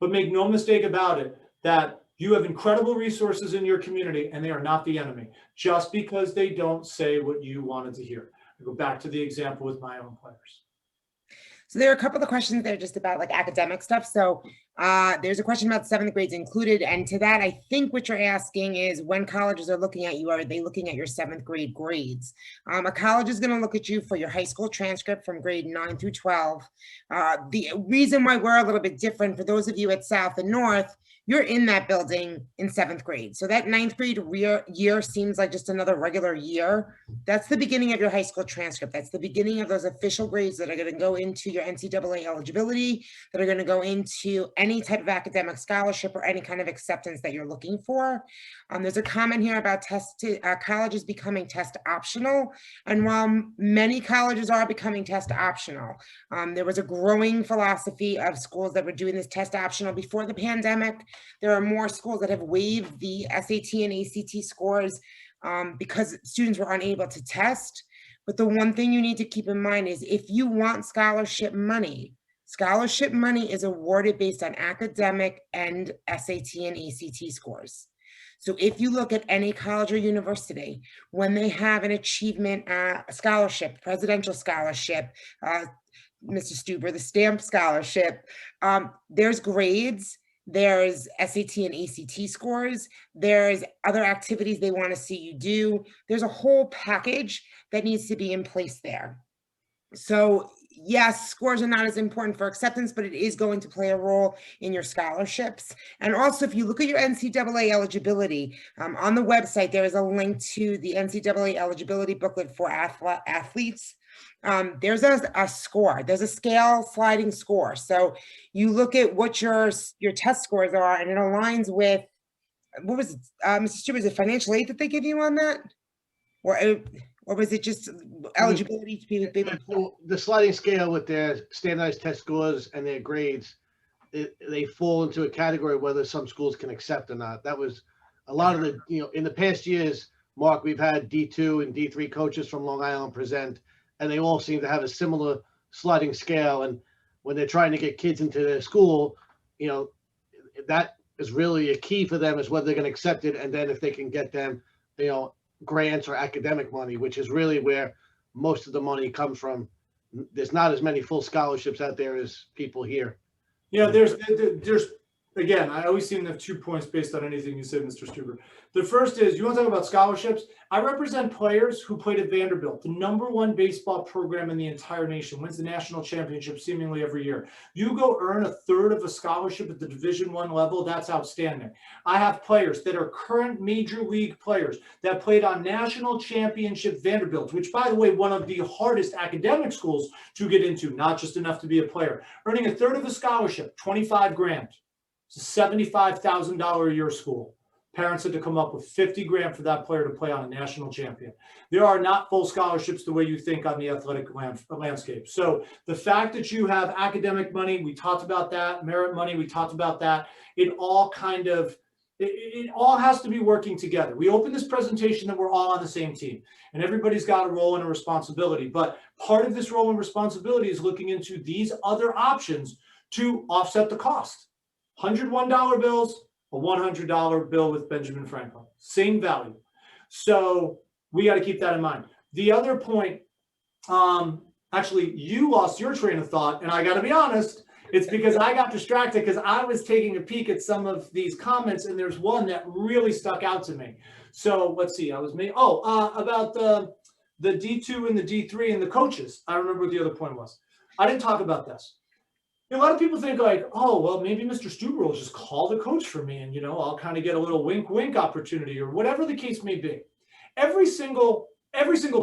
but make no mistake about it, that you have incredible resources in your community and they are not the enemy just because they don't say what you wanted to hear. I go back to the example with my own players. So there are a couple of questions there just about like academic stuff. So there's a question about 7th grades included. And to that, I think what you're asking is when colleges are looking at you, are they looking at your 7th grade grades? A college is going to look at you for your high school transcript from grade 9 through 12. The reason why we're a little bit different for those of you at South and North, you're in that building in 7th grade. So that 9th grade year seems like just another regular year. That's the beginning of your high school transcript. That's the beginning of those official grades that are going to go into your NCAA eligibility, that are going to go into any type of academic scholarship or any kind of acceptance that you're looking for. There's a comment here about colleges becoming test optional. And while many colleges are becoming test optional, there was a growing philosophy of schools that were doing this test optional before the pandemic. There are more schools that have waived the SAT and ACT scores because students were unable to test. But the one thing you need to keep in mind is if you want scholarship money is awarded based on academic and SAT and ACT scores. So if you look at any college or university, when they have an achievement scholarship, presidential scholarship, Mr. Stuber, the STAMP scholarship, there's grades, there's SAT and ACT scores, there's other activities they want to see you do. There's a whole package that needs to be in place there. So yes, scores are not as important for acceptance, but it is going to play a role in your scholarships. And also, if you look at your NCAA eligibility, on the website, there is a link to the NCAA eligibility booklet for athletes. There's a score, there's a scale sliding score. So you look at what your test scores are and it aligns with, what was it, Mr. Stewart, is it financial aid that they give you on that? Or was it just eligibility to be able to? The sliding scale with their standardized test scores and their grades, they fall into a category whether some schools can accept or not. That was a lot of the, in the past years, Mark, we've had D2 and D3 coaches from Long Island present, and they all seem to have a similar sliding scale. And when they're trying to get kids into their school, that is really a key for them, is whether they're going to accept it. And then if they can get them, grants or academic money, which is really where most of the money comes from. There's not as many full scholarships out there as people here. Yeah, there's again, I always seem to have 2 points based on anything you said, Mr. Stuber. The first is, you want to talk about scholarships? I represent players who played at Vanderbilt, the #1 baseball program in the entire nation, wins the national championship seemingly every year. You go earn 1/3 of a scholarship at the Division I level, that's outstanding. I have players that are current major league players that played on national championship Vanderbilt, which, by the way, one of the hardest academic schools to get into, not just enough to be a player, earning 1/3 of a scholarship, $25,000. It's a $75,000 a year school. Parents had to come up with $50,000 for that player to play on a national champion. There are not full scholarships the way you think on the athletic landscape. So the fact that you have academic money, we talked about that, merit money, we talked about that, it all kind of It all has to be working together. We open this presentation that we're all on the same team and everybody's got a role and a responsibility. But part of this role and responsibility is looking into these other options to offset the cost. $101 bills, a $100 bill with Benjamin Franklin, same value. So we got to keep that in mind. The other point, actually, you lost your train of thought, and I got to be honest, it's because I got distracted because I was taking a peek at some of these comments, and there's one that really stuck out to me. So let's see, about the D2 and the D3 and the coaches. I remember what the other point was. I didn't talk about this. A lot of people think like, oh, well, maybe Mr. Stuber will just call the coach for me and, you know, I'll kind of get a little wink opportunity or whatever the case may be. Every single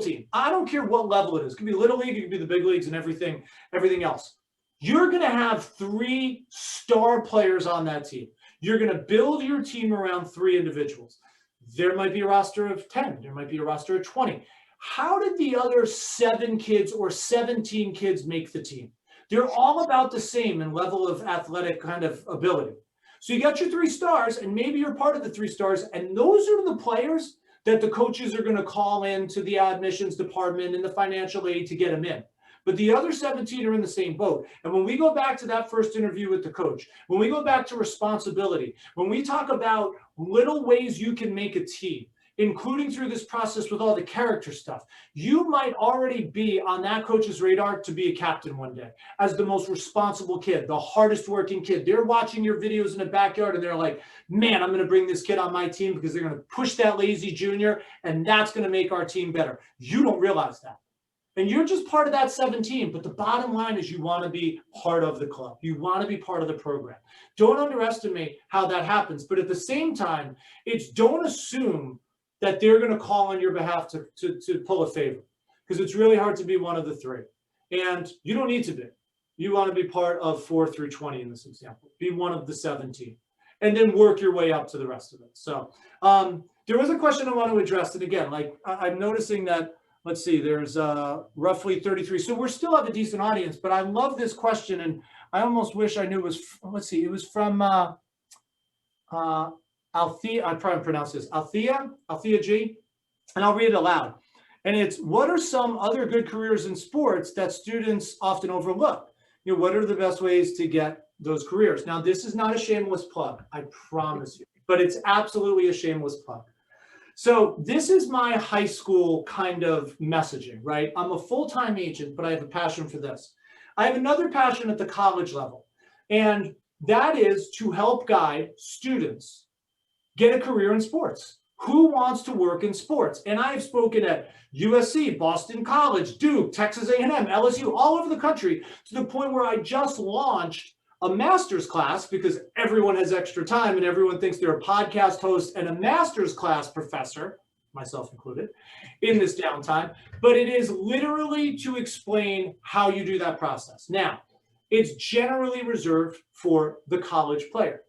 team, I don't care what level it is. It could be Little League, it could be the big leagues and everything else. You're going to have 3 star players on that team. You're going to build your team around 3 individuals. There might be a roster of 10. There might be a roster of 20. How did the other 7 kids or 17 kids make the team? They're all about the same in level of athletic kind of ability. So you got your 3 stars, and maybe you're part of the 3 stars, and those are the players that the coaches are going to call in to the admissions department and the financial aid to get them in. But the other 17 are in the same boat. And when we go back to that first interview with the coach, when we go back to responsibility, when we talk about little ways you can make a team, including through this process with all the character stuff, you might already be on that coach's radar to be a captain one day as the most responsible kid, the hardest working kid. They're watching your videos in the backyard and they're like, man, I'm going to bring this kid on my team because they're going to push that lazy junior and that's going to make our team better. You don't realize that. And you're just part of that 17, but the bottom line is you want to be part of the club. You want to be part of the program. Don't underestimate how that happens. But at the same time, don't assume that they're going to call on your behalf to pull a favor, because it's really hard to be one of the 3. And you don't need to be. You want to be part of 4 through 20 in this example. Be one of the 17. And then work your way up to the rest of it. So there was a question I want to address. And again, like I'm noticing that, let's see, there's roughly 33. So we're still have a decent audience, but I love this question. And I almost wish I knew it was, let's see, it was from Althea, I probably pronounce this, Althea G, and I'll read it aloud. And it's, what are some other good careers in sports that students often overlook? You know, what are the best ways to get those careers? Now, this is not a shameless plug, I promise you, but it's absolutely a shameless plug. So this is my high school kind of messaging, right? I'm a full-time agent, but I have a passion for this. I have another passion at the college level, and that is to help guide students get a career in sports. Who wants to work in sports? And I've spoken at USC, Boston College, Duke, Texas A&M, LSU, all over the country, to the point where I just launched a master's class because everyone has extra time and everyone thinks they're a podcast host and a master's class professor, myself included, in this downtime. But it is literally to explain how you do that process. Now, it's generally reserved for the college player.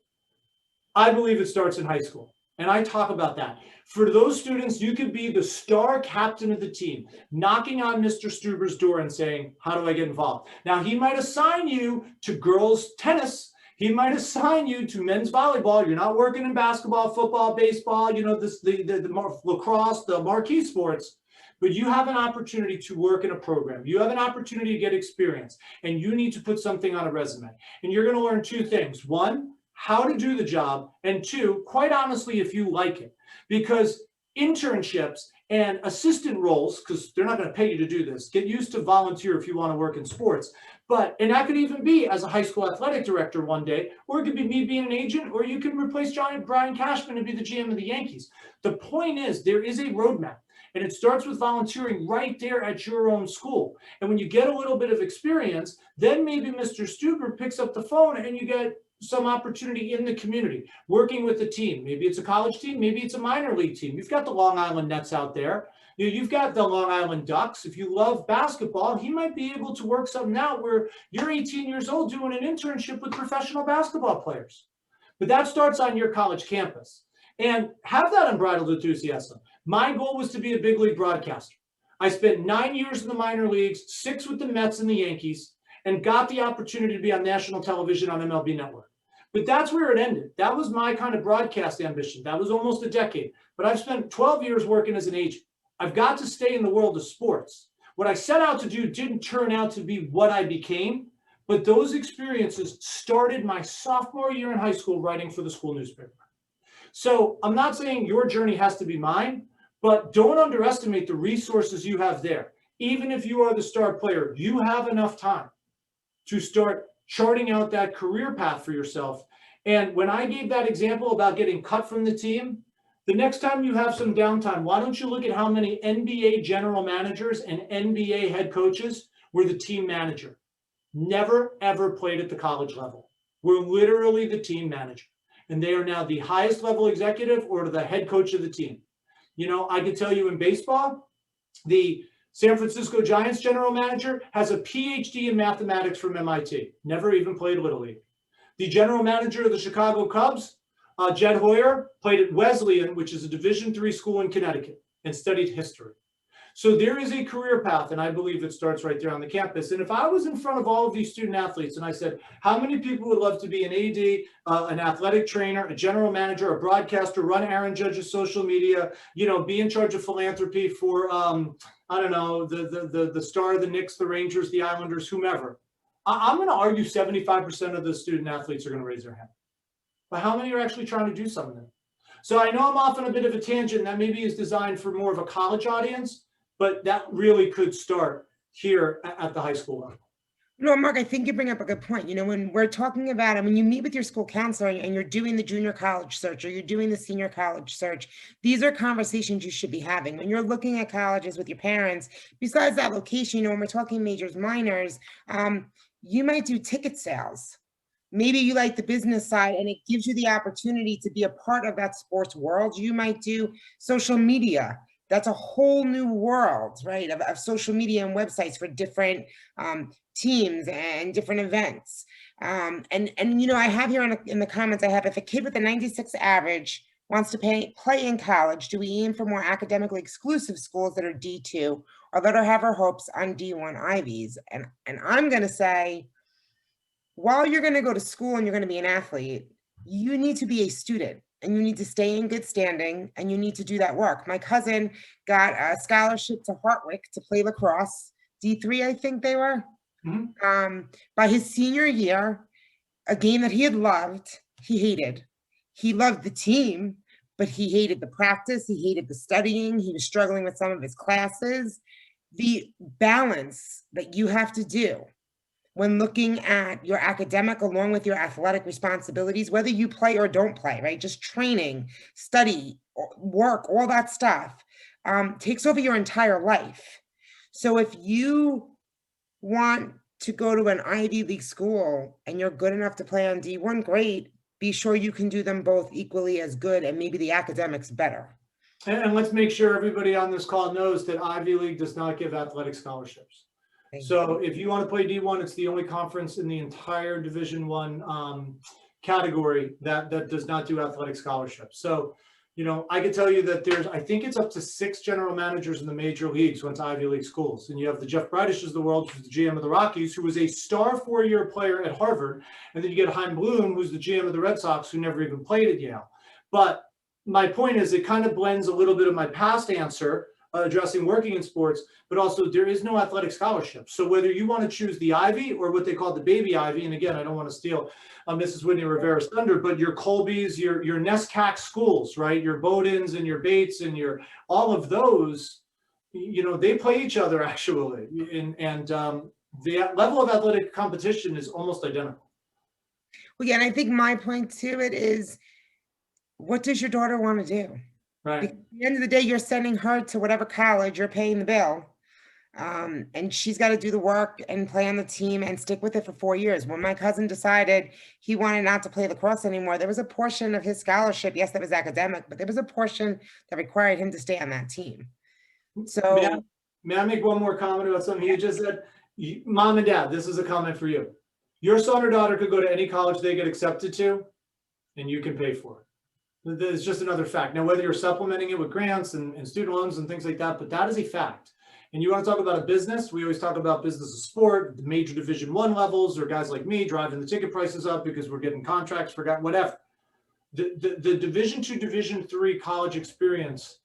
I believe it starts in high school, and I talk about that. For those students, you could be the star captain of the team, knocking on Mr. Stuber's door and saying, how do I get involved? Now, he might assign you to girls' tennis. He might assign you to men's volleyball. You're not working in basketball, football, baseball, you know, the lacrosse, the marquee sports. But you have an opportunity to work in a program. You have an opportunity to get experience, and you need to put something on a resume. And you're going to learn 2 things. 1, how to do the job, and 2, quite honestly, if you like it. Because internships and assistant roles, because they're not going to pay you to do this, get used to volunteer if you want to work in sports. And that could even be as a high school athletic director one day, or it could be me being an agent, or you can replace Brian Cashman and be the GM of the Yankees. The point is, there is a roadmap. And it starts with volunteering right there at your own school. And when you get a little bit of experience, then maybe Mr. Stuber picks up the phone and you get some opportunity in the community, working with a team. Maybe it's a college team, maybe it's a minor league team. You've got the Long Island Nets out there. You've got the Long Island Ducks. If you love basketball, he might be able to work something out where you're 18 years old doing an internship with professional basketball players. But that starts on your college campus. And have that unbridled enthusiasm. My goal was to be a big league broadcaster. I spent 9 years in the minor leagues, 6 with the Mets and the Yankees, and got the opportunity to be on national television on MLB Network. But that's where it ended. That was my kind of broadcast ambition. That was almost a decade. But I've spent 12 years working as an agent. I've got to stay in the world of sports. What I set out to do didn't turn out to be what I became, but those experiences started my sophomore year in high school writing for the school newspaper. So I'm not saying your journey has to be mine, but don't underestimate the resources you have there. Even if you are the star player, you have enough time to start charting out that career path for yourself. And when I gave that example about getting cut from the team, the next time you have some downtime, why don't you look at how many NBA general managers and NBA head coaches were the team manager? Never, ever played at the college level. We're literally the team manager. And they are now the highest level executive or the head coach of the team. You know, I could tell you in baseball, the San Francisco Giants general manager has a PhD in mathematics from MIT, never even played Little League. The general manager of the Chicago Cubs, Jed Hoyer, played at Wesleyan, which is a Division III school in Connecticut, and studied history. So there is a career path, and I believe it starts right there on the campus. And if I was in front of all of these student athletes and I said, how many people would love to be an AD, an athletic trainer, a general manager, a broadcaster, run Aaron Judge's social media, you know, be in charge of philanthropy for, I don't know, the star of the Knicks, the Rangers, the Islanders, whomever. I'm going to argue 75% of the student athletes are going to raise their hand. But how many are actually trying to do something? So I know I'm off on a bit of a tangent that maybe is designed for more of a college audience, but that really could start here at the high school level. No, Mark, I think you bring up a good point. You know, when we're talking about it, when you meet with your school counselor and you're doing the junior college search or you're doing the senior college search, these are conversations you should be having. When you're looking at colleges with your parents, besides that location, you know, when we're talking majors, minors, you might do ticket sales. Maybe you like the business side and it gives you the opportunity to be a part of that sports world. You might do social media. That's a whole new world, right, of social media and websites for different teams and different events. And you know, I have here in the comments, I have, if a kid with a 96 average wants to play in college, do we aim for more academically exclusive schools that are D2 or let her have her hopes on D1 Ivies? And I'm going to say, while you're going to go to school and you're going to be an athlete, you need to be a student and you need to stay in good standing and you need to do that work. My cousin got a scholarship to Hartwick to play lacrosse, D3, I think they were. Mm-hmm. By his senior year, a game that he had loved, he hated. He loved the team, but he hated the practice. He hated the studying. He was struggling with some of his classes. The balance that you have to do when looking at your academic along with your athletic responsibilities, whether you play or don't play, right? Just training, study, work, all that stuff takes over your entire life. So if you want to go to an Ivy League school and you're good enough to play on D1, great. Be sure you can do them both equally as good and maybe the academics better. And let's make sure everybody on this call knows that Ivy League does not give athletic scholarships. So if you want to play D1, it's the only conference in the entire Division I category that does not do athletic scholarships. So, you know, I can tell you that there's, I think it's up to 6 general managers in the major leagues went to Ivy League schools. And you have the Jeff Bridishes of the world, who's the GM of the Rockies, who was a star 4-year player at Harvard. And then you get Chaim Bloom, who's the GM of the Red Sox, who never even played at Yale. But my point is, it kind of blends a little bit of my past answer addressing working in sports, but also there is no athletic scholarship. So whether you want to choose the Ivy or what they call the baby Ivy, and again, I don't want to steal Mrs. Whitney Rivera's thunder, but your Colbys, your NESCAC schools, right? Your Bowdens and your Bates and your, all of those, you know, they play each other actually. And the level of athletic competition is almost identical. Well, yeah, and I think my point to it is, what does your daughter want to do? Right. Because at the end of the day, you're sending her to whatever college, you're paying the bill. And she's got to do the work and play on the team and stick with it for 4 years. When my cousin decided he wanted not to play lacrosse anymore, there was a portion of his scholarship, yes, that was academic, but there was a portion that required him to stay on that team. So may I make one more comment about something you just said? Mom and Dad, this is a comment for you. Your son or daughter could go to any college they get accepted to, and you can pay for it. It's just another fact. Now, whether you're supplementing it with grants and student loans and things like that, but that is a fact. and you want to talk about a business, we always talk about business of sport, the major Division I levels, or guys like me driving the ticket prices up because we're getting contracts for whatever. The Division II, Division III college experience,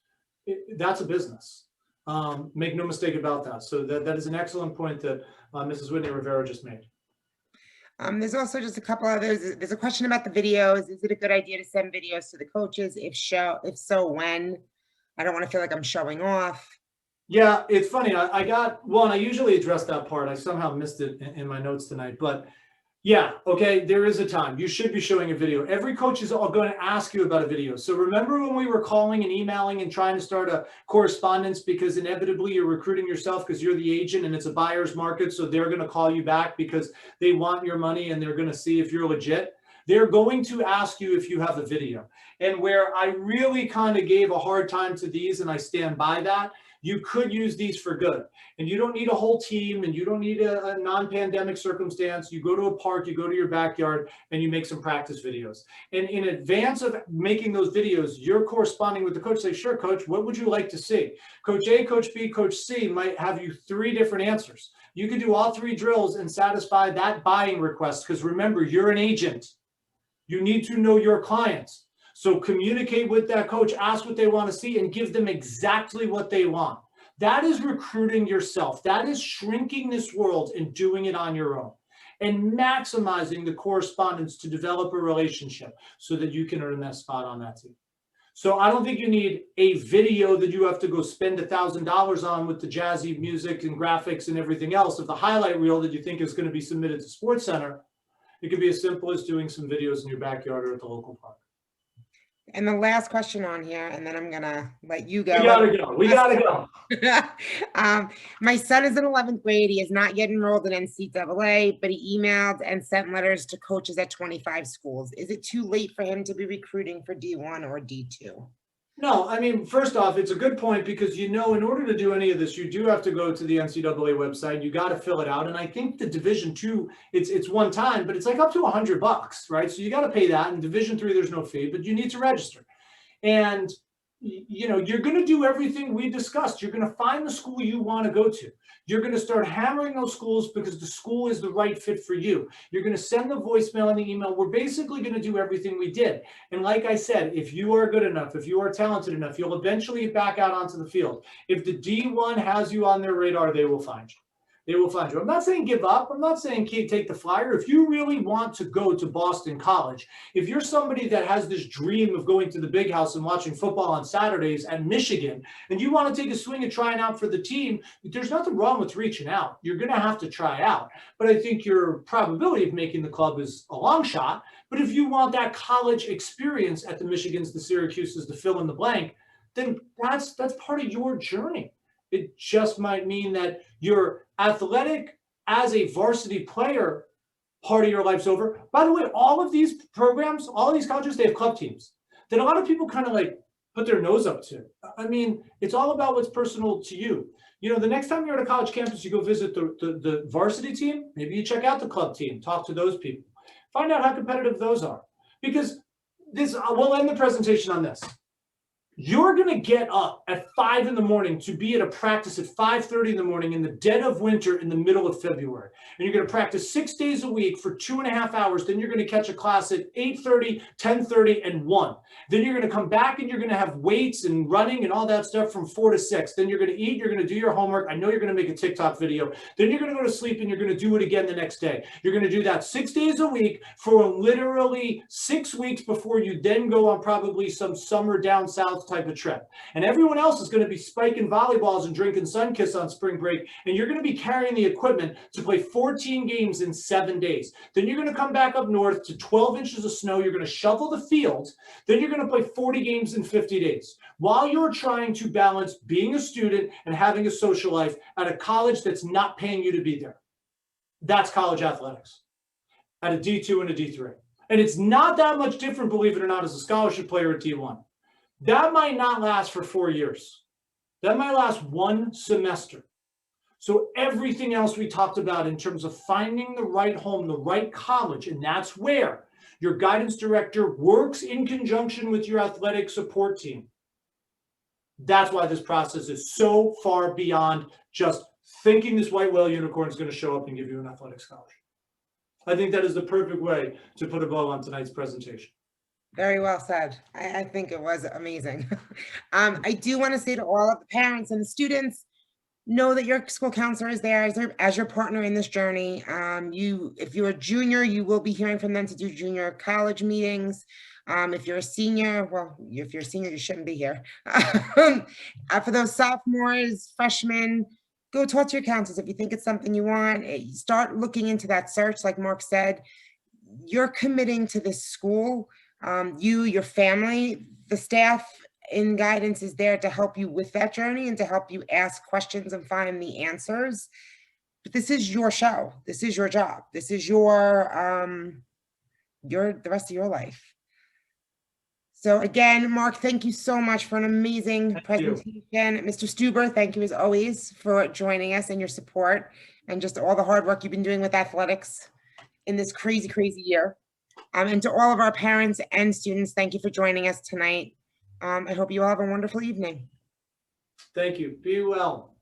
that's a business. Make no mistake about that. So that is an excellent point that Mrs. Whitney Rivera just made. There's also just a couple others. There's a question about the videos. Is it a good idea to send videos to the coaches? If so, when? I don't want to feel like I'm showing off. Yeah, it's funny. I got one. I usually address that part. I somehow missed it in my notes tonight. But yeah, okay, there is a time. You should be showing a video. Every coach is all going to ask you about a video. So remember when we were calling and emailing and trying to start a correspondence because inevitably you're recruiting yourself because you're the agent and it's a buyer's market. So they're going to call you back because they want your money and they're going to see if you're legit. They're going to ask you if you have a video. And where I really kind of gave a hard time to these, and I stand by that, you could use these for good. And you don't need a whole team and you don't need a non-pandemic circumstance. You go to a park, you go to your backyard, and you make some practice videos. And in advance of making those videos, you're corresponding with the coach. Say, sure, coach, what would you like to see? Coach A, Coach B, Coach C might have you 3 different answers. You could do all 3 drills and satisfy that buying request because remember, you're an agent. You need to know your clients. So communicate with that coach, ask what they want to see, and give them exactly what they want. That is recruiting yourself. That is shrinking this world and doing it on your own and maximizing the correspondence to develop a relationship so that you can earn that spot on that team. So I don't think you need a video that you have to go spend $1,000 on with the jazzy music and graphics and everything else of the highlight reel that you think is going to be submitted to SportsCenter. It could be as simple as doing some videos in your backyard or at the local park. And the last question on here, and then I'm gonna let you go. We gotta go. My son is in 11th grade. He is not yet enrolled in NCAA, but he emailed and sent letters to coaches at 25 schools. Is it too late for him to be recruiting for D1 or D2? No, I mean, first off, it's a good point because, in order to do any of this, you do have to go to the NCAA website. You got to fill it out. And I think the Division II, it's one time, but it's like up to $100, right? So you got to pay that. In Division III, there's no fee, but you need to register. And, you're going to do everything we discussed. You're going to find the school you want to go to. You're going to start hammering those schools because the school is the right fit for you. You're going to send the voicemail and the email. We're basically going to do everything we did. And like I said, if you are good enough, if you are talented enough, you'll eventually get back out onto the field. If the D1 has you on their radar, they will find you. They will find you. I'm not saying give up. I'm not saying take the flyer. If you really want to go to Boston College, if you're somebody that has this dream of going to the big house and watching football on Saturdays at Michigan, and you want to take a swing at trying out for the team, there's nothing wrong with reaching out. You're going to have to try out. But I think your probability of making the club is a long shot. But if you want that college experience at the Michigans, the Syracuses, the fill in the blank, then that's part of your journey. It just might mean that your athletic as a varsity player part of your life's over. By the way, all of these programs, all of these colleges, they have club teams that a lot of people kind of like put their nose up to. I mean, it's all about what's personal to you. The next time you're at a college campus, you go visit the varsity team, maybe you check out the club team, talk to those people, find out how competitive those are. Because we'll end the presentation on this. You're going to get up at 5 in the morning to be at a practice at 5:30 in the morning in the dead of winter in the middle of February. And you're going to practice 6 days a week for 2.5 hours. Then you're going to catch a class at 8:30, 10:30, and 1. Then you're going to come back and you're going to have weights and running and all that stuff from 4 to 6. Then you're going to eat. You're going to do your homework. I know you're going to make a TikTok video. Then you're going to go to sleep and you're going to do it again the next day. You're going to do that 6 days a week for literally 6 weeks before you then go on probably some summer down south type of trip. And everyone else is going to be spiking volleyballs and drinking Sunkist on spring break. And you're going to be carrying the equipment to play 14 games in 7 days. Then you're going to come back up north to 12 inches of snow. You're going to shovel the field. Then you're going to play 40 games in 50 days while you're trying to balance being a student and having a social life at a college that's not paying you to be there. That's college athletics at a D2 and a D3. And it's not that much different, believe it or not, as a scholarship player at D1. That might not last for 4 years. That might last 1 semester. So everything else we talked about in terms of finding the right home, the right college, and that's where your guidance director works in conjunction with your athletic support team. That's why this process is so far beyond just thinking this white whale unicorn is going to show up and give you an athletic scholarship. I think that is the perfect way to put a bow on tonight's presentation. Very well said. I think it was amazing. I do want to say to all of the parents and the students, know that your school counselor is there as your partner in this journey. If you're a junior, you will be hearing from them to do junior college meetings. If you're a senior, well, if you're a senior, you shouldn't be here. For those sophomores, freshmen, go talk to your counselors. If you think it's something you want, start looking into that search. Like Mark said, you're committing to this school. Your family, the staff in guidance is there to help you with that journey and to help you ask questions and find the answers. But this is your show. This is your job. This is the rest of your life. So again, Mark, thank you so much for an amazing presentation. Mr. Stuber, thank you as always for joining us and your support and just all the hard work you've been doing with athletics in this crazy, crazy year. And to all of our parents and students, thank you for joining us tonight. I hope you all have a wonderful evening. Thank you. Be well.